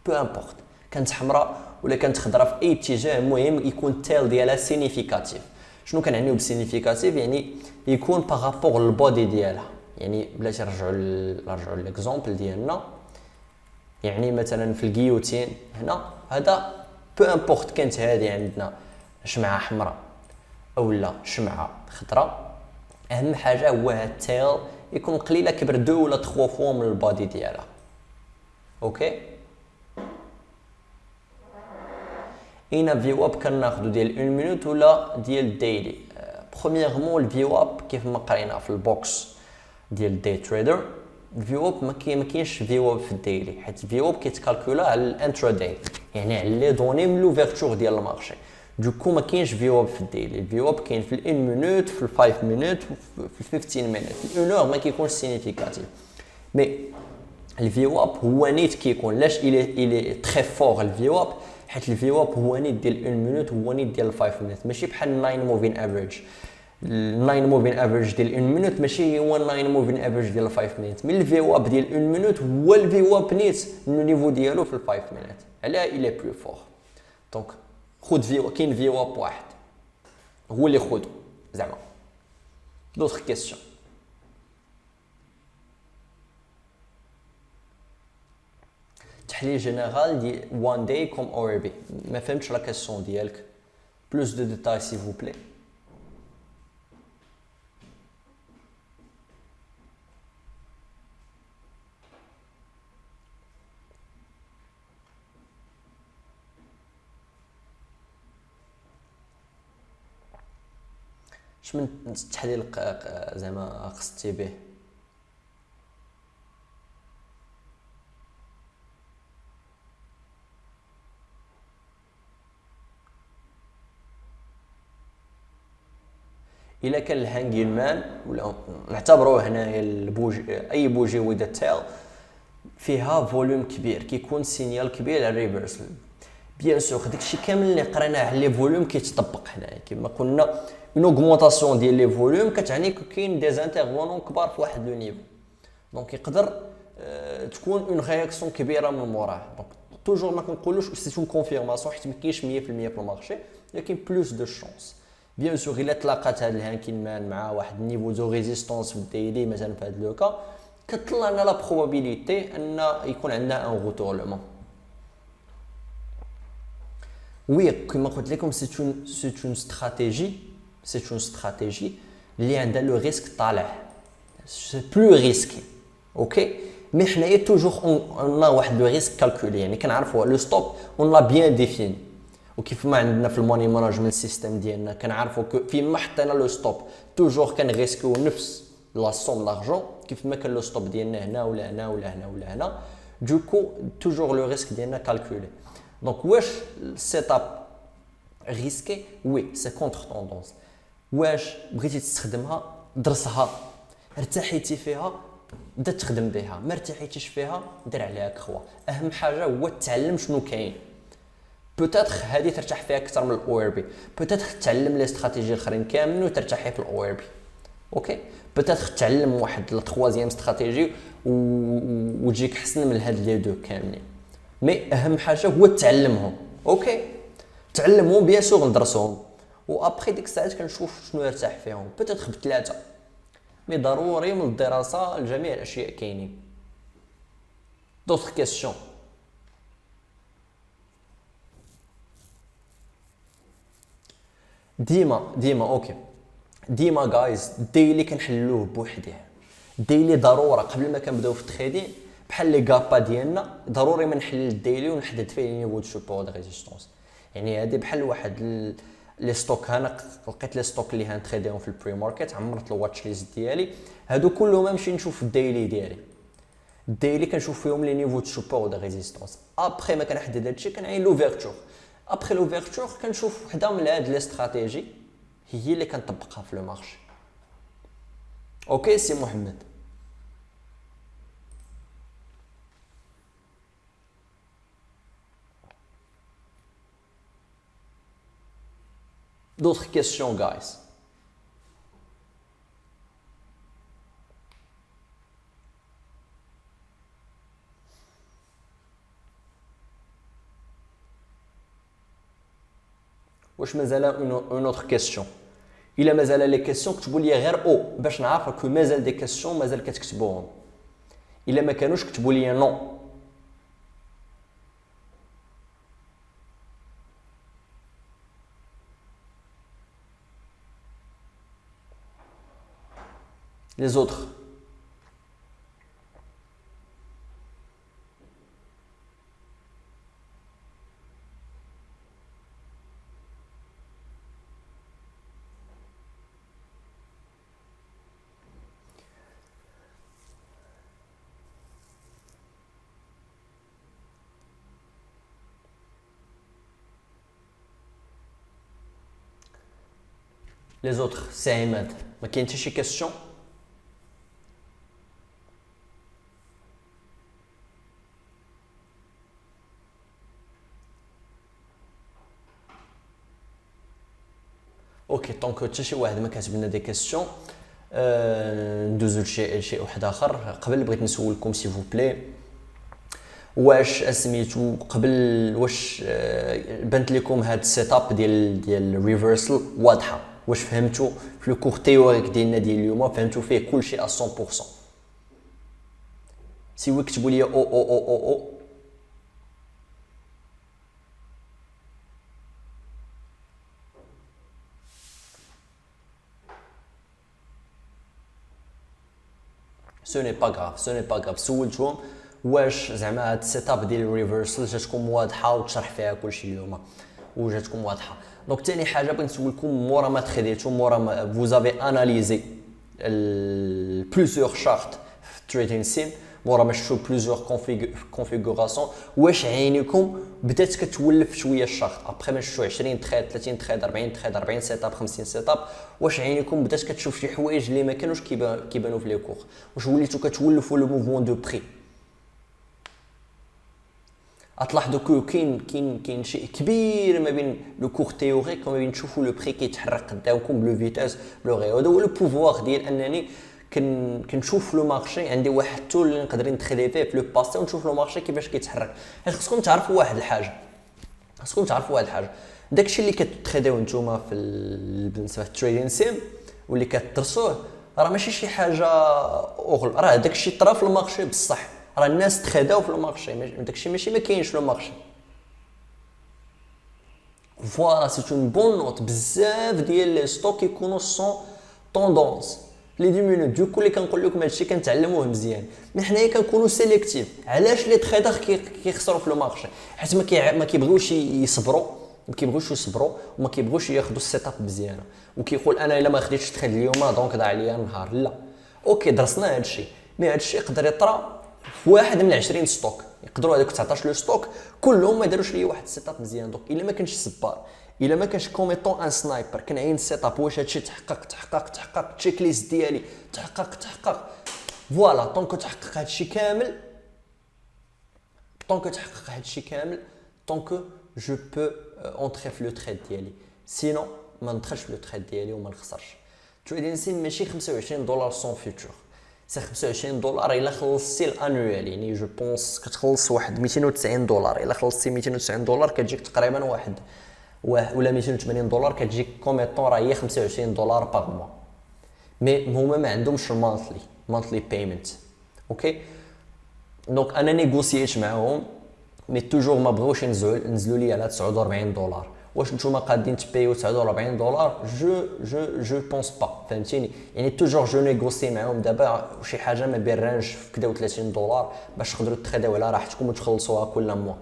امبورت كانت حمراء ولا كانت خضراء في اي اتجاه، المهم يكون التيل ديالها سينيفيكاتيف. شنو كنعنيو بسينيفيكاتيف؟ يعني يكون بارابور للبودي ديالها. يعني بلاتي نرجعوا ليكزامبل ديالنا، يعني مثلا في الجيوتين هنا هذا بو امبورت كانت هذه عندنا شمعه حمراء اولا شمعه خضراء، اهم حاجه هو هاد التيل يكون قليله كبر 2 ولا 3 فوا من البادي ديالها. اوكي اين فيو اب كناخذوا ديال 1 مينوت ولا ديال ديلي. برومييرمون الفيو اب كيف ما قرينا في البوكس ديال دي تريدر، الفيو اب ما كاينش فيو اب في الديلي، حيت الفيو اب كيتكالكولا على الانترا داي، يعني على لي دوني من لوفيرتور ديال المارشي. دوكو ما كاينش فيو اب في الديلي. الفيو اب كاين في ال 1 مينوت، في ال 5 مينوت، في ال 15 مينوت. في 1 اور ما كيكونش سينيفيكاتيف. مي الفيو اب هو نيت كيكون لاش الي تري فور الفيو اب، حيت الفيو اب هو نيت ديال 1 مينوت هو نيت ديال 5 مينوت، ماشي بحال 9 موفين افريج. 9 موفين افريج ديال 1 مينوت ماشي هو 9 موفين افريج ديال 5 مينوت. من الفيو اب ديال 1 مينوت هو الفيو اب نيت النيفو ديالو في 5 مينوت، علاه الي بلو فور. دونك خذ فيو، كاين فيو اب واحد هو اللي خذو زعما. دوطخ كيسيون؟ تحليل جينيرال دي وان داي كوم او ار بي. ما فهمتش لا كيسيون ديالك، بلوس دو ديتاي سي فو بلي. من التحليل زعما قصدتي به؟ الا كان الهانجين مان ولا نعتبروه هنايا البوجي، اي بوجي ويز تيل فيها فوليوم كبير كيكون سينيال كبير على الريفرسال، بيان سور داكشي كامل اللي قريناه على لي فوليوم كيتطبق هنايا كما قلنا. اون اوغمونطاسيون ديال لي فوليوم كتعني كاين دي انترفونون كبار في واحد لو نيفو، دونك يقدر تكون اون رياكسيون كبيره من موراه. دونك توجور ما كنقولوش سي اون كونفيرماسيون حيت ما كاينش 100% في المارشي، لكن بلوس دو شونس. بيان سور الا تلاقات هذا الهانكين مان مع واحد النيفو دو ريزيستونس في الديلي مثلا في هذا لو كا، كطلع لنا لا بروبابيليتي ان يكون عندنا ان روتورلمون. وي كما قلت لكم سي اون استراتيجي اللي عندها لو ريسك طالع، سي بلو ريسكي. اوكي مي حنايا توجور اون واحد لو ريسك كالكولي، يعني كنعرفوا لو ستوب اون لا بيان ديفيني. وكيف ما عندنا في الماني مانجمنت سيستم ديالنا كنعرفوا فين ما حطينا لو ستوب توجور كنغيسكيو نفس لا سوم لارجون، كيف ما كان لو ستوب ديالنا هنا ولا هنا ولا هنا ولا هنا، دوكو توجور لو ريسك ديالنا كالكولي. دونك واش السيت اب ريسكي؟ وي سي كونتر توندونس. واش بغيتي تستخدمها درسها، ارتحيتي فيها بدا تخدم بها، ما ارتحيتيش فيها دير عليها كخوا. اهم حاجه هو تعلم شنو كاين. بوتيتر هذه ترتاح فيها اكثر من الاو ار بي، بوتيتر تعلم لي استراتيجي الاخرين كاملين وترتاحي في الاو ار بي. اوكي بوتيتر تعلم واحد لا تخوازيام استراتيجي وتجيك حسن من هاد لي دو كاملين. مي اهم حاجه هو تعلمهم. اوكي تعلمهم بيان سور ندرسهم، وابخي ديك الساعات كنشوف شنو يرتاح فيهم. بوتيتر بثلاثه، مي ضروري من الدراسه لجميع الاشياء كاينين. دوطخ كيسيون؟ ديما اوكي ديما جايز ديلي كنحلوه بوحديه. ديلي ضروره قبل ما كنبداو في التريدين بحال لي غابا ديالنا ضروري ما نحل الديلي ونحدد فيه لي نيفو دو سوبور دو ريزيستونس. يعني هذه بحال واحد لي ستوك، انا لقيت لي ستوك اللي هنتريديهم في البري ماركت، عمرت الواتش ليست ديالي هادو كلهم نمشي نشوف الديلي ديالي. الديلي كنشوف فيهم لي نيفو دو سوبور دو ريزيستونس. ابخي ما كنحدد هادشي كنعين لوفيرتور. ابخي لوفيرتور كنشوف وحده من هاد لي استراتيجي هي اللي كنطبقها في لو مارشي. اوكي سي محمد. D'autres questions, guys? واش مازال اون اوتر كيسيون؟ الا مازال لي كيسيون كتبوا لي غير او باش نعرف كو مازال دي كيسيون مازال كتكتبوهم. الا ما كانوش كتبوا لي نو. les autres. Les autres, c'est Ahmed. ما كاين حتى شي كيسيون؟ اوكي دونك حتى شي واحد ما كاتب لنا دي كيسيون، ندوزو لشي واحد اخر. قبل بغيت نسولكم سي فو بلي، واش سميتو قبل واش بانت لكم هاد السيت اب ديال الريفرسال واضحه؟ واش فهمتوا في لو كور تيوريك ديالنا ديال اليوم فهمتوا فيه كلشي 100%؟ سيو كتبوا لي او. سو ني با غاف سولتهم واش زعما هاد السيت اب ديال الريفرسال جاتكم واضحه وتشرح فيها كلشي اليوم وجاتكم واضحه. دونك ثاني حاجه بغيت نسولكم مورا ما تريديتو مورا ما فوزافي اناليزي بلوزيور شارت في تريدين سيم مورا ما شفتوا بلوزيور كونفيغوراسيون واش عينيكم بدات كتولف شويه الشارت ابخي ما شفتوا 20 تريد 30 تريد 40 تريد 40 سيت اب 50 سيت اب واش عينيكم بدات كتشوف شي حوايج اللي ما كانوش كيبانوا في لي كور واش وليتوا كتولفوا لو موفمون دو بري غتلاحظوا كو كاين شيء كبير ما بين لو كور تيوريك وما بين تشوفوا لو بري كيتحرك قدامكم بلو فيتاس بلو غي هذا هو لو بوفوار ديال انني كنشوف لو مارشي عندي واحد التول اللي نقدر نتخدي فيه في لو باسي ونشوف لو مارشي كيفاش كيتحرك حيت خصكم تعرفوا واحد الحاجه داكشي اللي كتخداو نتوما في بالنسبه للتريدين سيم واللي كتدرسوه راه ماشي شي حاجه اوغل راه داكشي طرا في المارشي بصح راه الناس تخداو في المارشي داكشي ماشي ما كاينش في المارشي فوالا سي اون بون نوت بزاف ديال لي ستوك يكونوا سون طوندونس لي ديمينوت دوكو اللي كنقول لكم هادشي كنتعلموه مزيان مي حنايا كنكونوا سيليكتيف علاش لي تريدر كيخسروا في المارشي حيت ما كيبغيوش يصبروا وما كيبغوش ياخذوا السيت اب مزيانه وكيقول انا الا ما خديتش تريد اليوم دونك ضاع عليا النهار لا اوكي درسنا هادشي مي هادشي يقدر يطرا في واحد من 20 ستوك يقدروا هذوك 19 لو ستوك كلهم ما داروش ليا واحد السيت اب مزيان دونك الا ما كانش سبار الا ما كانش كوميطون ان سنايبر كنعين السيت اب واش هادشي تحقق تشيك ليست ديالي تحقق فوالا طونك تحقق هادشي كامل طونك جو بو اونتري في لو تريد ديالي سينو ما ندخلش في لو تريد ديالي وما نخسرش تريدين سين ماشي $25 سون فيوتشر سي $25 الا خلصتي الانويال يعني جو بونس كتخلص واحد $290 الا خلصتي $290 كتجيك تقريبا واحد ولا $280 كتجيك كوميطون راه هي $25 باغ موا مي هما ما عندهمش المونثلي بايمنت اوكي دونك انا نيغوسييت معاهم مي توجور ما بغاوش ينزلوا لي على $49 واش نتوما قادين تبيو $49 جو بونس با فهمتيني يعني توجور جو نيغوسي معاهم دابا شي حاجه ما بين رانج في كدا $30 باش تقدروا تخداو على راحتكم وتخلصوها كل موا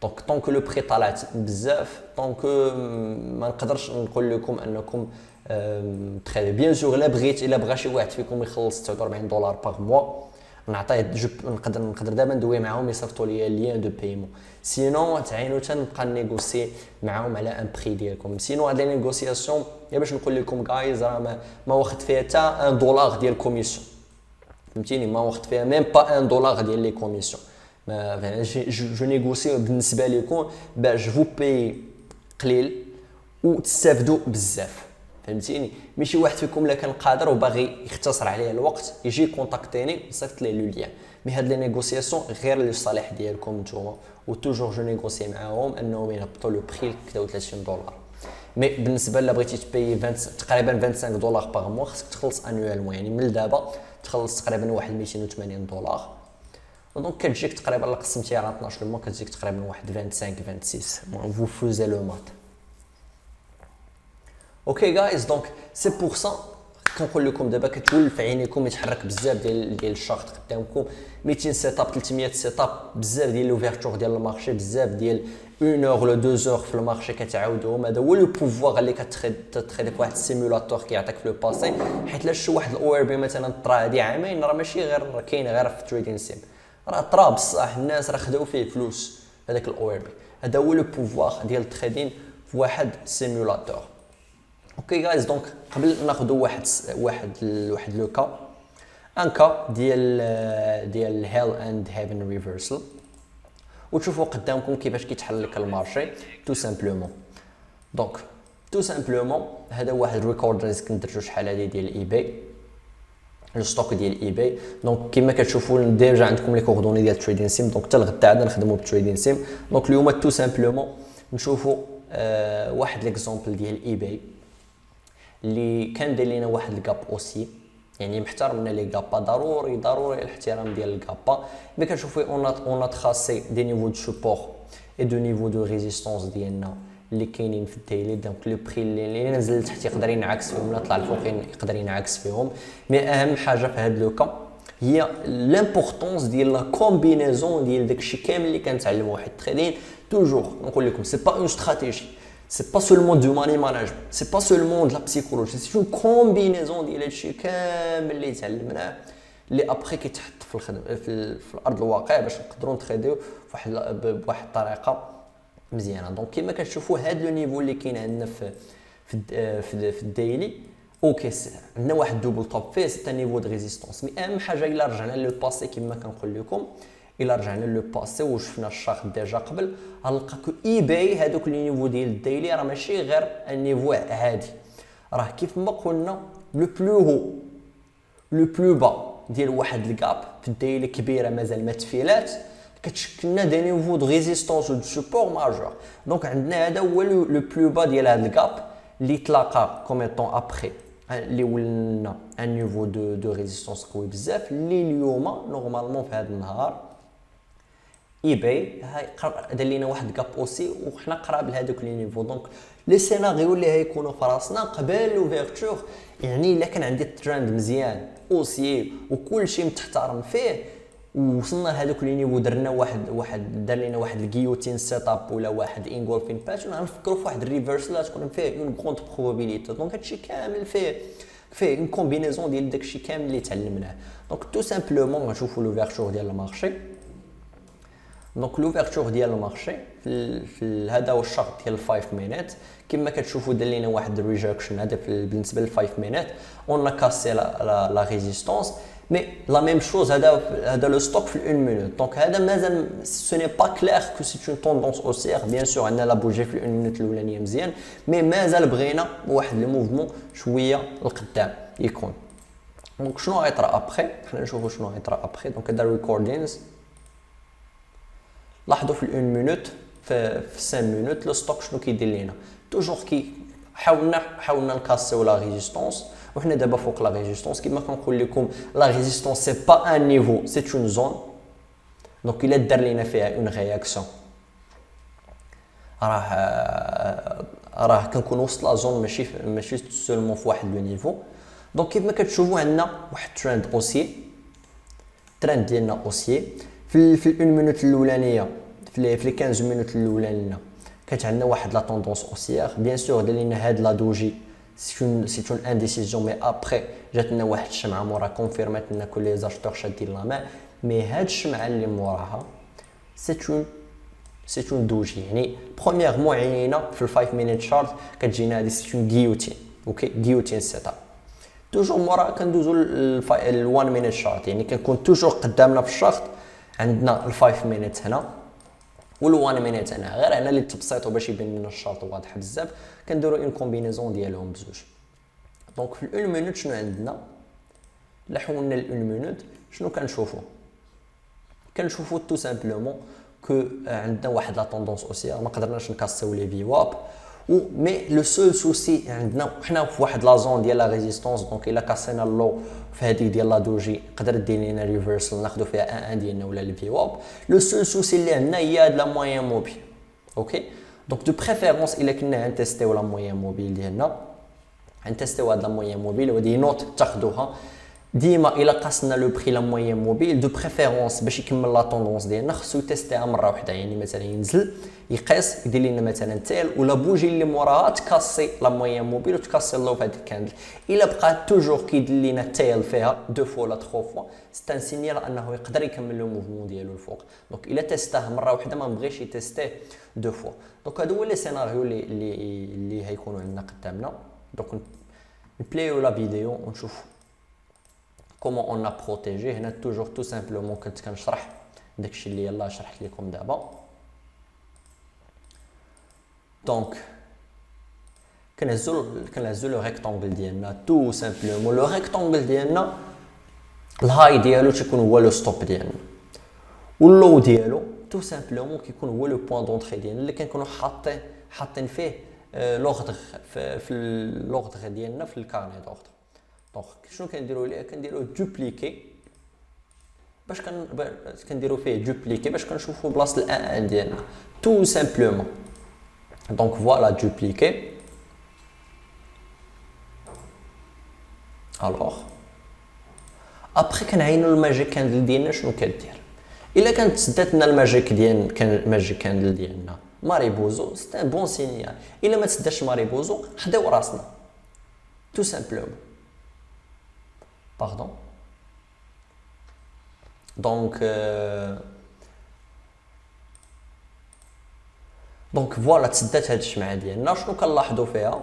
دونك طونك لو بري طلعت بزاف طونك ما نقدرش نقول لكم انكم تخداو بيان سور الا بغى شي واحد فيكم يخلص $49 باغ موا نعطيه نقدر دابا ندوي معاهم يصيفطوا لي ليان دو بايمون سينو تعينوا تنبقى نيغوسي معاهم على ان بري ديالكم سينو هاد لي نيغوسياسيون يا باش نقول لكم جايز راه ما واخد فيها حتى $1 ديال كوميسيون فهمتيني ما واخد فيها ميم با $1 ديال لي كوميسيون ما جو نيغوسي بالنسبه لكم باش فو باي قليل وتستافدوا بزاف فهمتيني ماشي واحد فيكم الا كان قادر وباغي يختصر عليه الوقت يجي كونتاكتيني صيفط ليه لو ليان مي هاد لي نيغوسياسيون غير للصالح ديالكم نتوما وتوجور جو نيغوسي معاهم انهم يهبطوا لو بري كدا $30 مي بالنسبه لا بغيتي تبي تقريبا $25 باغ موا خصك تخلص انويل يعني من دابا تخلص تقريبا واحد $280 دونك كتجيك تقريبا الا قسمتيها على 12 موا كتجيك تقريبا واحد 26 فو فوزي لو مات اوكي جايز دونك سي بور سا كنقول لكم دابا كتولف عينيكم يتحرك بزاف ديال الشارت قدامكم 200 سيت اب 300 سيت اب بزاف ديال لوفيرتور ديال المارشي بزاف ديال 1 اور ولا 2 اور في المارشي كتعاودوهم هذا هو لو بوفوار اللي كتخدم في واحد السيمولاتور كيعطيك في لو باسي حيت لا شي واحد الاو ار بي مثلا طرا هادي عامين راه ماشي غير كاين غير في تريدين سيم راه طرا بصح الناس راه خداو فيه فلوس هذاك الاو ار بي هذا هو لو بوفوار ديال التريدين في واحد سيمولاتور اوكي جايز دونك قبل ناخذوا واحد لو كا ان كا ديال هيل اند هيفن ريفرسال وتشوفوا قدامكم كيفاش كيتحل لك المارشي تو سامبلومون دونك تو سامبلومون هذا واحد ريكورد اللي كنت درتو شحال هادي ديال اي باي لو ستوك ديال اي باي دونك كما كتشوفوا ديجا عندكم لي كوردوني ديال تريدين سيم دونك حتى الغدا عاد نخدموا بتريدين سيم دونك اليوم تو سامبلومون نشوفوا واحد ليكزامبل ديال اي باي اللي كان داير لينا واحد الكاب اوسي يعني محترمنا لي كابا ضروري الاحترام ديال الكابا ملي كنشوفوا اون تراسي دي نيفو دو سوبور اي دو نيفو دو ريزيستانس ديالنا اللي كاينين في الديلي دونك لو بري اللي نزل لتحت يقدر ينعكس فيهم ولا طلع الفوق يقدر ينعكس فيهم مي اهم حاجه في هذا لو كا هي لامبورطونس ديال لا كومبينيزون ديال داكشي كامل اللي كنتعلموا واحد التريدين توجور نقول لكم سي با اون استراتيجي سي با سولمون دو ماني ماناجمنت، سي با سولمون د لا بسيكولوجي، سي اون كومبينيزون ديال هادشي كامل اللي تعلمناه اللي ابخي كيتحط في الخدمه في الارض الواقع باش نقدروا نتخديو بواحد الطريقه مزيانه. دونك كما كتشوفوا هاد لو نيفو اللي كاين عندنا في الديلي اوكي، عندنا واحد دوبل توب فيه سي نيفو دو ريزيستونس. مي اهم حاجه الا رجعنا لو باسي كما كنقول لكم، الا رجعنا لو باسي وشفنا الشارت ديجا قبل، غنلقى كو اي باي هذوك لي نيفو ديال الديلي راه ماشي غير النيفو عادي، راه كيف ما قلنا لو بلو هو لو بلو با ديال واحد الكاب في الديلي كبيره مازال ما تفيلات كتشكلنا دي نيفو دو ريزيستونس و دو سوبور ماجور. دونك عندنا هذا هو لو بلو با ديال هذا الكاب اللي تلاقى كوميطون ابخي اللي ولنا ان نيفو دو ريزيستونس قوي بزاف اللي اليوم نورمالمون في هذا النهار اي باي دار لينا واحد كاب اوسي وحنا قراب لهذوك لي نيفو. دونك لي سيناريو اللي هيكونوا في راسنا قبل لوفيرتور، يعني الا كان عندي ترند مزيان اوسي وكل شيء متحترم فيه ووصلنا لهذوك لي نيفو، درنا واحد دار لينا واحد الجيوتين سيت اب ولا واحد انغولفين باترن، غنفكروا في واحد الريفرسال تكون فيه اون كونت بروبابيليتي. دونك هادشي كامل فيه اون كومبينيزون ديال داكشي كامل اللي تعلمناه. دونك تو سامبلومون غنشوفوا لوفيرتور ديال المارشي. دونك لوفيرتور ديال المارشي في هذا هو الشرط ديال 5 مينيت كما كتشوفوا دار لينا واحد الريجكشن هذا بالنسبه ل 5 مينيت اون كاسي لا ريزيستونس. مي لا ميم شوز هذا لو ستوك في 1 مينوت. دونك هذا مازال سو ني با كلير كو سي اون توندونس اوسيير. بيان سور عندنا لا بوجي في 1 مينوت الاولانيه مزيان، مي مازال بغينا واحد لو موفمون شويه القدام يكون. دونك شنو غيطرا ابخي؟ حنا نشوفوا شنو غيطرا ابخي. دونك هذا ريكوردينز لاحظوا في 1 مينوت في 5 مينوت لو ستوك شنو كيدير لينا توجور كي حاولنا نكاسيو لا ريزيستونس وحنا دابا فوق لا ريزيستونس. كما كنقول لكم لا ريزيستونس سي با ان نيفو سي اون زون. دونك الا دار لينا فيها اون رياكسيون راه كنكون وسط لا زون ماشي سولمون في واحد لو نيفو. دونك كيف ما كتشوفوا عندنا واحد ترند اوسي، ترند ديالنا اوسي في 1 مينوت الاولانيه في 15 مينوت الاولانيه كانت عندنا واحد لا طوندونس اوسيير. بيان سور دار لينا هاد لا دوجي سي اون انديسيزيون، مي ابري جات لنا واحد الشمعه مورا كونفيرمات لنا كل لي زاشتور شادين لا مان. مي هاد الشمعه اللي موراها سي اون دوجي، يعني برومييرمون عينينا في 5 مينيت شارت كتجينا هادي سي اون غيوتين. اوكي جيوتين سيت اب. توجور مورا كندوزو ل 1 مينيت شارت، يعني كنكون توجور قدامنا في الشارت عندنا ال 5 مينيت هنا وال 1 مينيت هنا. غير هنا اللي تبسيطوا باش يبان لنا الشارت واضح بزاف كنديروا اون كومبينيزون ديالهم بزوج. دونك في 1 مينوت شنو عندنا؟ الا حولنا ل 1 مينوت شنو كنشوفوا تو سامبلومون كو عندنا واحد لا طوندونس اوسيير ما قدرناش نكاسيو لي في واب. مي لو سول سوسي عندنا حنا في واحد لا زون ديال لا ريزيستونس. دونك الا كاسينا اللو في هذيك ديال لا دوجي قدرت دير لينا ريفرسال ناخذ فيها ان ديالنا ولا الفي واب. لو سول سوسي اللي عندنا هي هاد لا موين موبيل. اوكي دونك دو بريفيرونس الا كنا نتيستيو لا موين موبيل ديالنا نتيستيو هاد لا موين موبيل ودي نوت تاخذوها ديما الا قاسنا لو بري لا موين موبيل دو بريفيرونس باش يكمل لا طوندونس ديالنا خصو يتيستيها مره واحده. يعني مثلا ينزل يقيس يدير لنا مثلا تيل ولا بوجي اللي موراها تكاسي لا موين موبيل وتكاسي لو في هذيك الكاندل. الا بقى توجور كيدير لنا تيل فيها دو فوا ولا ترو فوا سي ان سينيال انه يقدر يكمل لو موفمون ديالو الفوق. دونك الا تيستاه مره واحده ما بغيش يتيستيه دو فوا. دونك هادو هو لي سيناريو اللي هيكونوا عندنا قدامنا. دونك نبلايو لا فيديو ونشوف كومون اون ا بروتيجي. هنا توجور تو سامبلومون كنت كنشرح داكشي اللي يلاه شرحت لكم دابا. دونك كنهزو لو ريكتانغل ديالنا تو سامبلومون. لو ريكتانغل ديالنا الهاي ديالو تيكون هو لو ستوب ديالنا واللو ديالو تو سامبلومون كيكون هو لو بوين دونطري ديالنا اللي كنكونوا حاطين فيه لوغدر في لوغدر ديالنا في الكارني دوغدر. دونك شنو كنديروا ليه؟ كنديروا دوبليكي باش كنديروا فيه دوبليكي باش كنشوفوا بلاصه الان ديالنا تو سامبلومون. دونك فوالا دوبليكي. الوغ ابري كنعينوا الماجيك كاندل ديالنا شنو كدير. الا كانت سدات لنا الماجيك كاندل ديالنا ماريبوزو سي ان بون سينيال. الا ما تسداش ماريبوزو خداو راسنا تو سامبلومون. باردون. دونك فوالا تسدات هاد الشمعه ديالنا. شنو كنلاحظوا فيها؟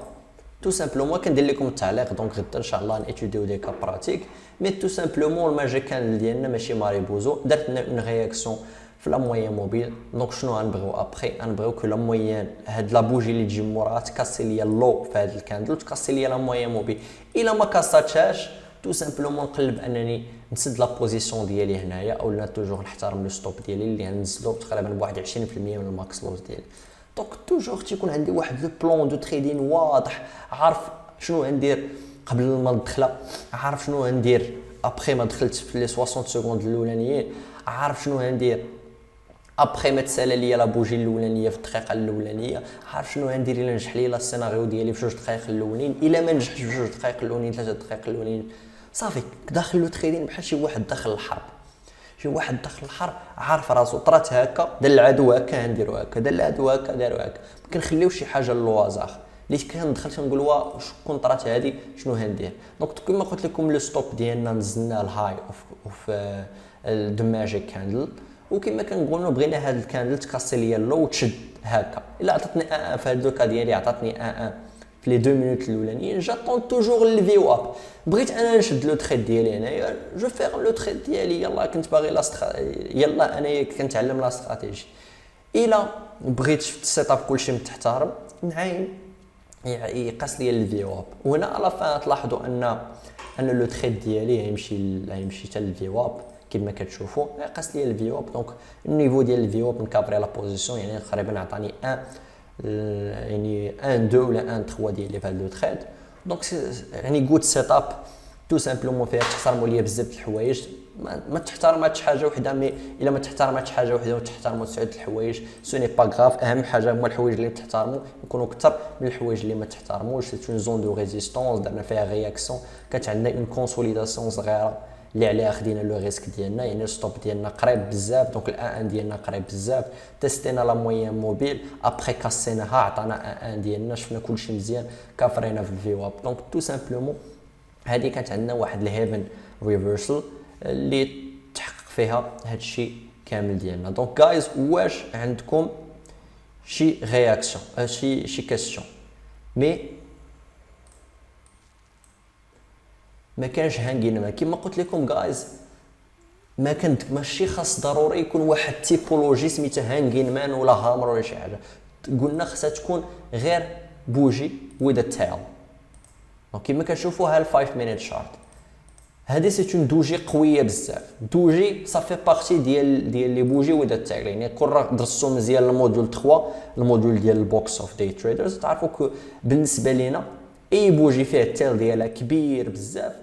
تو سامبلومون كندير لكم التعليق دونك غدا ان شاء الله نيتوديو دي كا براتيك. مي تو سامبلومون الماجي كان ديالنا ماشي ماريبوزو، درت اون رياكسيون في لا موين موبيل. دونك شنو غنبغيو ابخي؟ غنبغيو كو لا موين هاد لا بوجي اللي تجي موراها تكاسي ليا اللو في هاد الكاندل وتكاسي ليا لا موين موبيل. الا ما كاساتشاش تو سامبلومون نقلب انني نسد لا بوزيسيون ديالي هنايا، اولا توجور نحترم لو ستوب ديالي اللي غنزلو تقريبا بواحد 20% من الماكس لوز ديالي. دونك توجور تيكون عندي واحد لو بلان دو تريدين واضح، عارف شنو غندير قبل ما ندخل، عارف شنو غندير ابخي ما دخلت في لي 60 سكوند الاولانيين، عارف شنو غندير ابخي ما تسالى ليا لا بوجي الاولانيه في الدقيقه الاولانيه، عارف شنو غندير الا نجح لي لا السيناريو ديالي في 2 دقائق الاولين، الا ما نجحش في 2 دقائق الاولين 3 دقائق الاولين صافي داخل لو تريدين بحال شي واحد داخل الحرب. شي واحد داخل الحرب عارف راسو طرات هكا دار العدو هكا نديرو هكا، دار العدو هكا دارو هكا، ما كنخليوش شي حاجه للوازاغ اللي كندخل تنقول وا شكون طرات هادي شنو هندير. دونك كما قلت لكم لو ستوب ديالنا نزلنا الهاي اوف الدماجي كاندل، وكما كنقولوا بغينا هاد الكاندل تكاسي ليا اللو وتشد هكا. الا عطاتني ان في هاد لوكا ديالي عطاتني ان في لي 2 مينوت الاولانيين جاتون توجور الفيو اب. بغيت انا نشد لو تريد ديالي هنايا جو فيغ لو تريد ديالي، يلا كنت باغي يلا انا كنتعلم لا استراتيجي. الا بغيت شفت السيت اب كلشي متحترم نعاين يقاس ليا الفيو اب. وهنا على فان تلاحظوا ان لو تريد ديالي يمشي حتى الفيو اب كما كتشوفوا قاس ليا الفيو اب. دونك النيفو ديال الفيو اب نكابري لا بوزيسيون يعني تقريبا عطاني 1 يعني 1 2 ولا 1 3 ديالي في هاد لو تريد. دونك يعني غود سيت اب تو سامبلومون فيها تحترموا ليا بزاف د الحوايج. ما تحترماتش حاجه وحده، مي الا ما تحترماتش حاجه وحده وتحترموا 9 الحوايج سو ني با غاف. اهم حاجه هما الحوايج اللي تحترموا يكونوا اكثر من الحوايج اللي ما تحترموش. سي اون زون دو ريزيستونس درنا فيها رياكسيون، كانت عندنا اون كونسوليداسيون صغيره اللي عليها خدينا لو ريسك ديالنا، يعني الستوب ديالنا قريب بزاف. دونك الان ديالنا قريب بزاف، تيستينا لا موين موبيل ابخي كاسيناها عطانا ان ديالنا، شفنا كلشي مزيان كافرينا في الفيو اب. دونك تو سامبلومون هذه كانت عندنا واحد الهيفن ريفرسال اللي تحقق فيها هادشي كامل ديالنا. دونك جايز واش عندكم شي رياكسيون شي كاستيون؟ مي ما كانش هانغين كيما قلت لكم جايز، ما كنت ماشي خاص ضروري يكون واحد تيبولوجي سميتها هانغين مان ولا هامر ولا شي حاجه. قلنا خصها تكون غير بوجي وذ تيل. دونك كيما كتشوفوا ها ال 5 مينيت شارت هذه سي اون دوجي قويه بزاف. دوجي صافي بارتي ديال لي بوجي وذ تيل، يعني كون درستو مزيان الموديول 3 الموديول ديال البوكس اوف داي تريدرز تعرفوا كو بالنسبه لينا اي بوجي فيها التيل ديالها كبير بزاف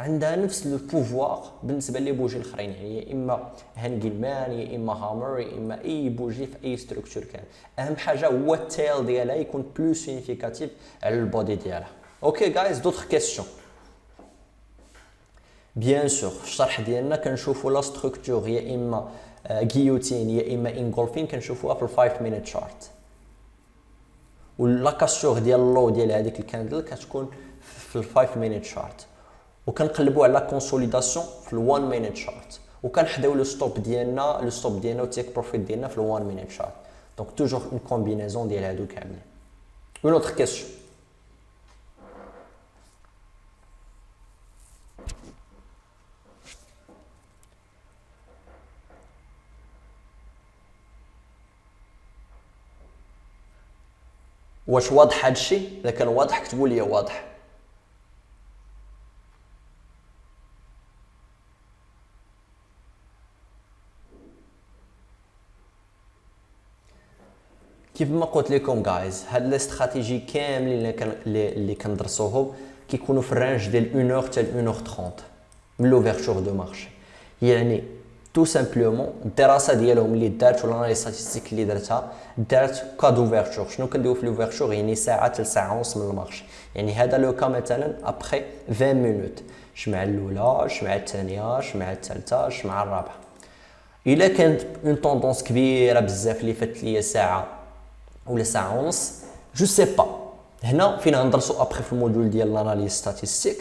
عندها نفس لو بوفوار بالنسبه لي بوجي الاخرين، يعني يا اما هانغين مان يا اما هامر يا اما اي بوجي في اي ستركتور كان. اهم حاجه هو التيل ديالها يكون بلو سينيفيكاتيف على البودي ديالها. اوكي جايز دوطخ كيسيون. بيان سور في الشرح ديالنا كنشوفوا لا ستركتور يا اما غيوتين يا اما انغولفين كنشوفوها في ال 5 مينيت شارت، ولا كاسور ديال اللو ديال هذيك الكاندل كتكون في ال 5 مينيت شارت، وكنقلبوا على كونسوليداسيون في ال 1 مينيت شارت، وكنحداو لو ستوب ديالنا والتيك بروفيت ديالنا في ال 1 مينيت شارت. دونك توجور اون كومبينيزون ديال هادو كاملين. اون اوتر كيسيون. واش واضح هادشي؟ اذا كان واضح كتبوا لي واضح. كيف ما قلت لكم جايز هاد الاستراتيجي كاملين اللي كندرسوهم كيكونوا في الرانج ديال 1 حتى 1:30 من لوفيرتور دو مارشي. يعني تو سامبلومون الدراسه ديالهم اللي دارت ولا لي ستاتيستيك اللي درتها دارت كا دوفيرتور. شنو كنديروا في لوفيرتور؟ يعني ساعه حتى ساعه ونص من المارشي. يعني هذا لو كا مثلا ابخي 20 مينوت شمع الاولى شمع الثانيه شمع الثالثه شمع الرابعه. الا كانت اون طوندونس كبيره بزاف اللي فاتت ليا ساعه ولا ساعه ونص، جو سي با. هنا فين غندرسو ابخي في الموديول ديال لاناليز ستاتيستيك،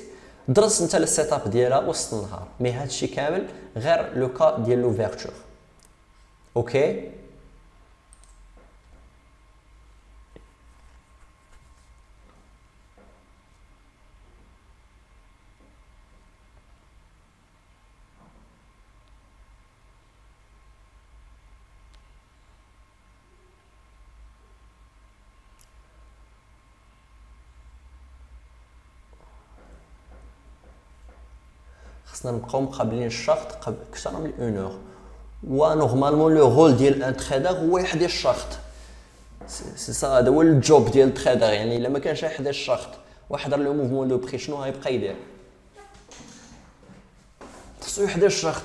درس انت السيت اب ديالها وسط النهار، مي هادشي كامل غير لو كا ديال لوفيرتور. اوكي خصنا نبقاو مقابلين الشخط اكثر من 1 اور. ونورمالمون لو رول ديال ان تريدر هو يحدي الشخط، سي سا، هذا هو الجوب ديال التريدر. يعني الا ما كانش يحدي الشخط وحضر لو موفمون دو بري، شنو غيبقى يدير؟ خصو يحدي الشخط.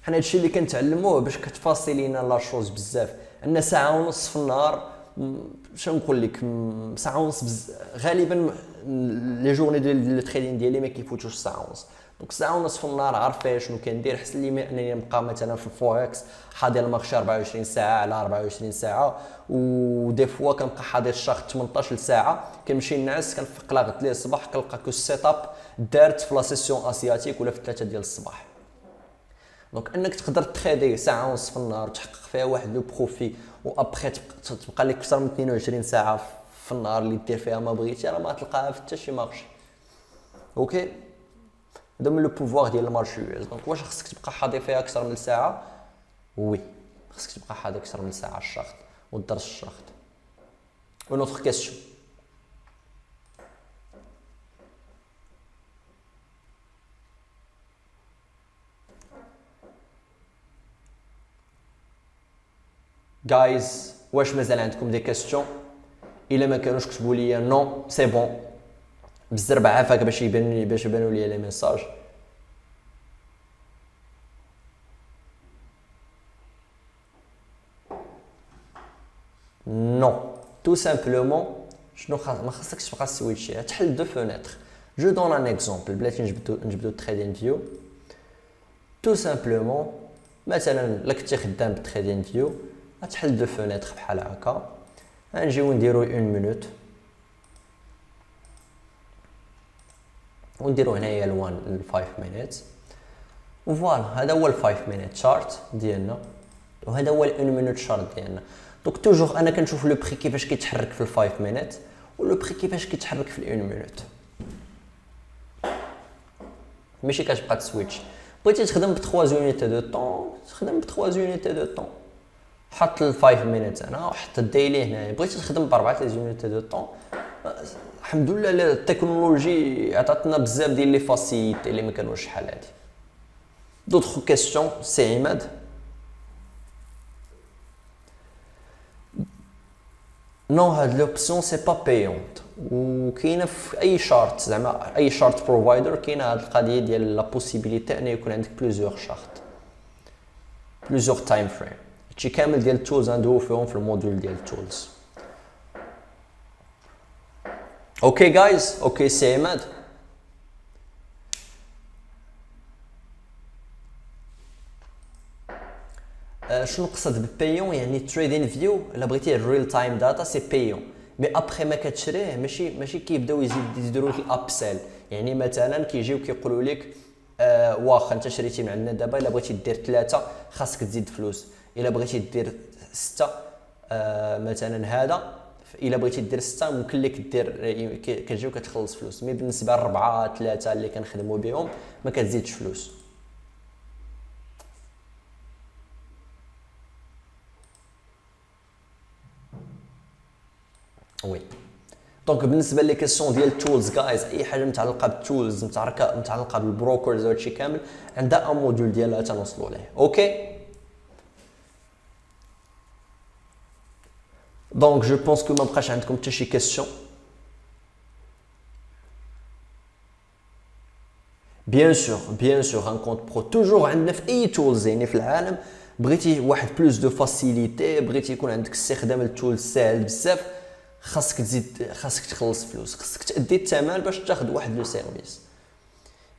حنا هادشي اللي كنتعلموه باش كتفاصل لينا لا شوز بزاف. عندنا ساعه ونص في النهار، شنو نقول لك، ساعه ونص غالبا لي جورني ديال التريدين ديالي ما كيفوتوش ساعه ونص. دونك ساعه ونص في النهار عارف فيها شنو كندير. حسن لي انني نبقى مثلا في الفوركس حاضر المارشي 24 ساعه على 24 ساعه، ودي فوا كنبقى حاضر الشهر 18 ساعه. كنمشي نعس كنفيق لا غد ليه الصباح كنلقى كو السيت اب دارت في لا سيسيون اسياتيك ولا في 3 ديال الصباح. دونك انك تقدر تريدي ساعه ونص في النهار وتحقق فيها واحد لو بروفي، وابخي تبقى لك اكثر من 22 ساعه في النهار اللي دير فيها ما بغيتي، راه ما تلقاها في حتى شي مارشي. اوكي هذا من لو بوفوار ديال المارشي. دونك واش خصك تبقى حاضر فيها اكثر من ساعه؟ وي خصك تبقى حاضر اكثر من ساعه الشهر ودرس الشهر. اون اوتر كيسيون. جايز واش مازال عندكم دي كيسيون؟ الا ما كانوش كتبوا لي نو سي بون بالزربه عافاك باش يبانوا لي لي ميساج. نو تو سامبلومون شنو ما خاصكش تبقى سويتشي، تحل دو فونيتر. جو دون ان اكزومبل بلاتي نجبدو تريدين فيو. تو سامبلومون مثلا الا كنتي خدام بتريدين فيو غتحل دو فونيتر بحال هكا، غنجيو نديرو 1 مينوت ونديرو هنايا ال 5 مينيت، وفوالا هذا هو ال 5 مينيت شارت ديالنا، وهذا هو ال 1 مينوت شارت ديالنا. دونك توجور انا كنشوف لو بري كيفاش كيتحرك في ال 5 مينيت ولو بري كيفاش كيتحرك في ال 1 مينوت. ماشي كتبقى تسويتش. بغيتي تخدم ب 3 زونيتي دو طون تخدم ب 3 زونيتي دو طون، حط ال 5 مينيت هنا وحط الديلي هنايا. بغيتي تخدم ب 4 زونيتي دو طون، الحمد لله التكنولوجي عطاتنا بزاف ديال لي فاسيليتي اللي ما كانوش شحال هادي. دوطخ كيسيون سي عماد؟ نو هاد لوبسيون سي با بايونت، وكاينه في اي شارت، زعما اي شارت بروفايدر كاينه هاد القضيه ديال لا بوسيبيليتي ان يكون عندك بليزيور شارت، بليزيور تايم فريم. هادشي كامل ديال التولز ندويو فيهم في الموديول ديال التولز. اوكي جايز، اوكي سي عماد. شنو نقصد ببايون؟ يعني تريدين فيو الا بغيتي الريل تايم داتا سي بايون، مي ابخي ما كتشريه ماشي كيبداو يديروا لك الابسيل. يعني مثلا كيجيو كيقولوا لك واخا انت شريتي من عندنا دابا الا بغيتي دير 3 خاصك تزيد فلوس، الا بغيتي دير 6 مثلا هذا الا بغيتي دير 6 ممكن لك دير كتجيو كتخلص فلوس. مي بالنسبه ل4 3 اللي كنخدموا بهم ما كتزيدش فلوس. وي دونك بالنسبه لي كيسيون ديال التولز جايز، اي حاجه متعلقه بالتولز متعلقه بالبروكرز وهادشي كامل عندها ان موديول ديالها تنوصلوا ليه. اوكي دونك جو بونس كو ما بقاش عندكم حتى شي كيسيون. بيان سور ان كونت برو توجور عندنا في اي تولز يعني في العالم. بغيتي واحد بلوس دو فاسيليتي، بغيتي يكون عندك استخدام التولز ساهل بزاف، خاصك تزيد، خاصك تخلص فلوس، خاصك تادي الثمن باش تاخذ واحد لو سيرفيس.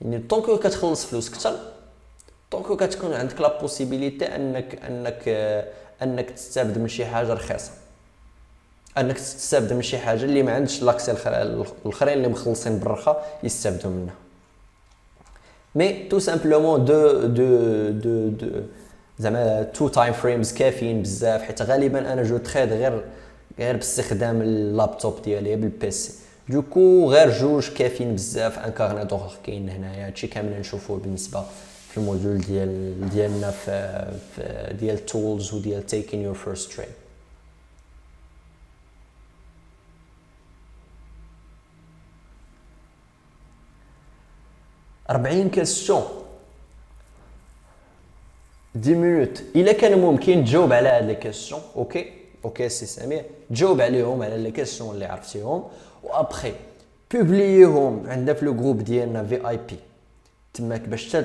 يعني طونكو كتخلص فلوس كثر طونكو كتكون عندك لا بوسيبيليتي انك تستافد من شي حاجه رخيصه. انك تستافد من شي حاجه اللي ما عندش لاكسي الاخرين اللي مخلصين بالرخا يستافدوا منها. مي تو سامبلومون دو زعما تو تايم فريمز كافيين بزاف، حيت غالبا انا جو تريد غير باستخدام اللابتوب ديالي بالبيسي، دوكو غير جوج كافيين بزاف. ان كارنادور كاين هنايا، هادشي كامل نشوفوه بالنسبه في الموديول ديالنا في ديال تولز وديال تيكين يور فيرست تريد. أربعين كاستيون 10 مينوت. الا كان ممكن تجاوب على هاد لي كاستيون، اوكي سي سمير، تجاوب عليهم على لي كاستيون اللي عرفتيهم، وابخي بوبلييهم عندنا في لو جروب ديالنا في اي بي تماك، باش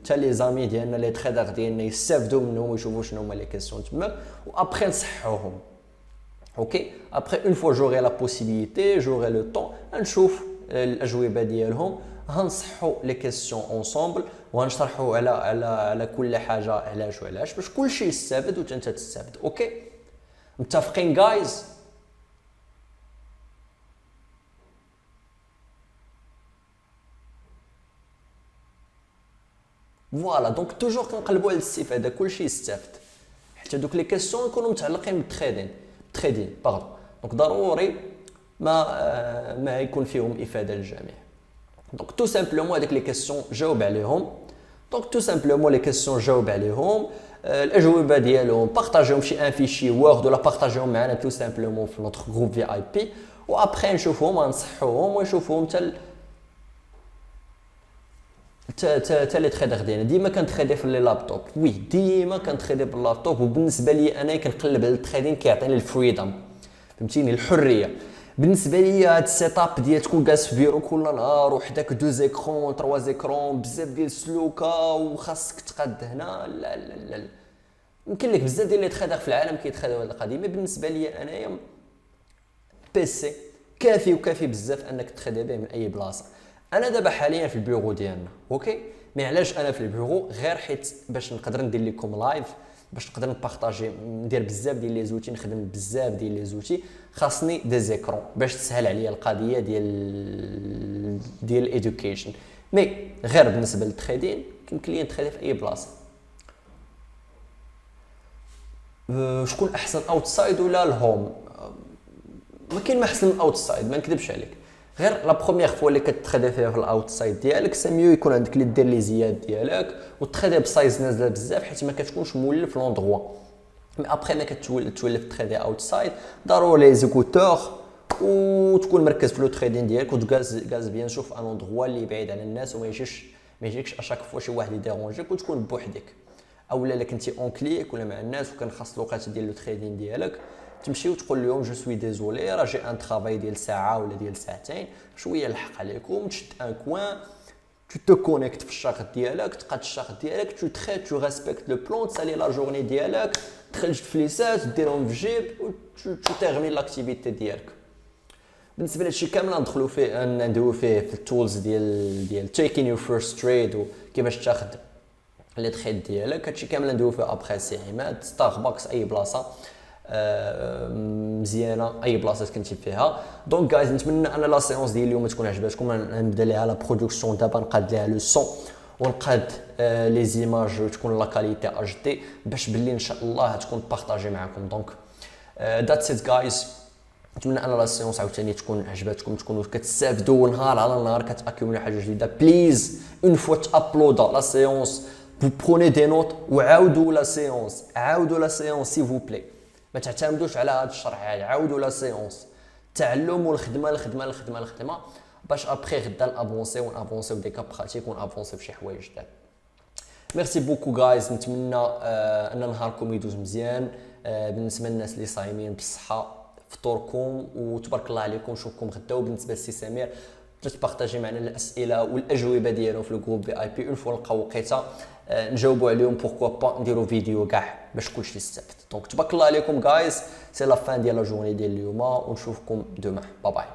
تا لي زامي ديالنا لي تريدر ديالنا يستافدوا منهم ويشوفوا شنو هما لي كاستيون تماك، وابخي نصحوهم. اوكي ابخي اون فوا جوغي لا بوسيبيليتي جوغي لو طون نشوف الاجوبه ديالهم، غنصحوا لي كيسيون اونصومبل وغنشرحوا على كل حاجه علاش وعلاش باش كلشي يستافد وانت تستافد. اوكي متفقين جايز؟ فوالا دونك توجور كنقلبوا على الاستفاده، كلشي يستافد، حتى دوك لي كيسيون يكونوا متعلقين بالتريدين باغ، دونك ضروري ما يكون فيهم افاده للجميع. دونك تو سامبلومون هذيك لي كيسيون جاوب عليهم، دونك تو سامبلومون لي كيسيون جاوب عليهم، الاجوبه ديالهم بارطاجيهم شي ان فيشي وورد ولا بارطاجيهم معنا تو سامبلومون في نوتر جروب في اي بي، وابخي نشوفوهم ونصحوهم ونشوفوهم تا لي تريدر ديالنا. ديما كنتريدي في لي لابتوب، وي ديما كنتريدي باللابتوب، وبالنسبه لي انا كنقلب على التريدين كيعطيني الفريدم، فهمتيني، الحريه. بالنسبه لي هاد السيت اب ديال تكون جالس في بيرو كل نهار وحداك دو زيكرون تروا زيكرون بزاف ديال السلوكه وخاصك تقاد هنا، لا لا لا، يمكن لك بزاف ديال لي تريدر في العالم كيتخداو هاد القضيه، مي بالنسبه لي انايا بيسي كافي وكافي بزاف انك تخدم به من اي بلاصه. انا دابا حاليا في البيرو ديالنا، اوكي، مي علاش انا في البيرو؟ غير حيت باش نقدر ندير لكم لايف، باش نقدر نبارطاجي، ندير بزاف ديال لي زوتي، نخدم بزاف ديال لي زوتي، خاصني دي زيكرون باش تسهل عليا القضيه ديال الادوكيشن. مي غير بالنسبه للتريدين يمكن لي نتريدي في اي بلاصه. شكون احسن اوتسايد ولا الهوم؟ ما كاين ما احسن من الاوتسايد، ما نكذبش عليك، غير لا بروميير فوا اللي كتخدم فيها في الاوتسايد ديالك سي ميو يكون عندك اللي دير لي زياد ديالك وتخدم بسايز نازله بزاف، حيت ما كتكونش مولف لوندغوا. مي ابخي ما كتولف تريدي اوتسايد ضروري لي زيكوتور وتكون مركز في لو تريدين ديالك وتغاز بيان شوف ان اندغوا اللي بعيد على الناس وما يجيكش اشاك فوا شي واحد يديرونجيك وتكون بوحدك. اولا الا كنتي اون كليك ولا مع الناس وكنخص الوقت ديال لو تريدين ديالك تمشي وتقول لهم جو سوي ديزولي راه جي ان طرافاي ديال ساعه ولا ديال ساعتين، شويه الحق عليكم، تشد ان كوان، tu te connectes في الشاغ ديالك، تقاد الشاغ ديالك، tu traites, tu respectes le plan، تسالي لا جورني ديالك، تخرج فليسات ديرهم في جيب و tu termines لاكتيفيتي ديالك. بالنسبه لهادشي كامل ندخلوا فيه ندويو فيه في التولز ديال taking your first trade وكيفاش تاخذ لي تريد ديالك، هادشي كامل ندويو فيه ابخي سي عماد، ستاربكس اي بلاصه مزيانه اي بلاصه كنتي فيها. دونك جايز نتمنى ان لا سيونس ديال اليوم تكون عجباتكم، نبدا ليها لا برودكسيون دابا، نقاد ليها لو سون ونقاد لي زيماج تكون لا كاليتي اش دي باش باللي ان شاء الله تكون بارطاجي معكم. دونك ذاتس ات جايز، نتمنى ان لا سيونس عاوتاني تكون عجباتكم، تكونوا كتستافدوا نهار على نهار كتاكيوموني حاجه جديده. بليز اون فوا تابلودا لا سيونس vous prenez des notes وعاودوا لا سيونس، عاودوا لا سيونس سي فو بلاي، ما تعتمدوش على هذا الشرح، عاودوا لا سيونس، تعلموا الخدمه باش ابخي غدا نافونسيو دي كاب براتيك ونافونسيو في شي حوايج جداد. ميرسي بوكو جايز، نتمنى ان نهاركم يدوز مزيان. بالنسبه للناس اللي صايمين بالصحه فطوركم وتبارك الله عليكم، نشوفكم غدا. وبالنسبه للسي سمير تبارطاجي معنا الاسئله والاجوبه ديالو في الجروب في اي بي، اون فوا نلقاو وقيته نجاوبوا عليهم، بوركوا با نديروا فيديو كاع باش كلشي يستافد. دونك تبارك الله عليكم جايز، سي لا فان ديال لا جورني ديال اليوم ونشوفكم دوما، باي باي.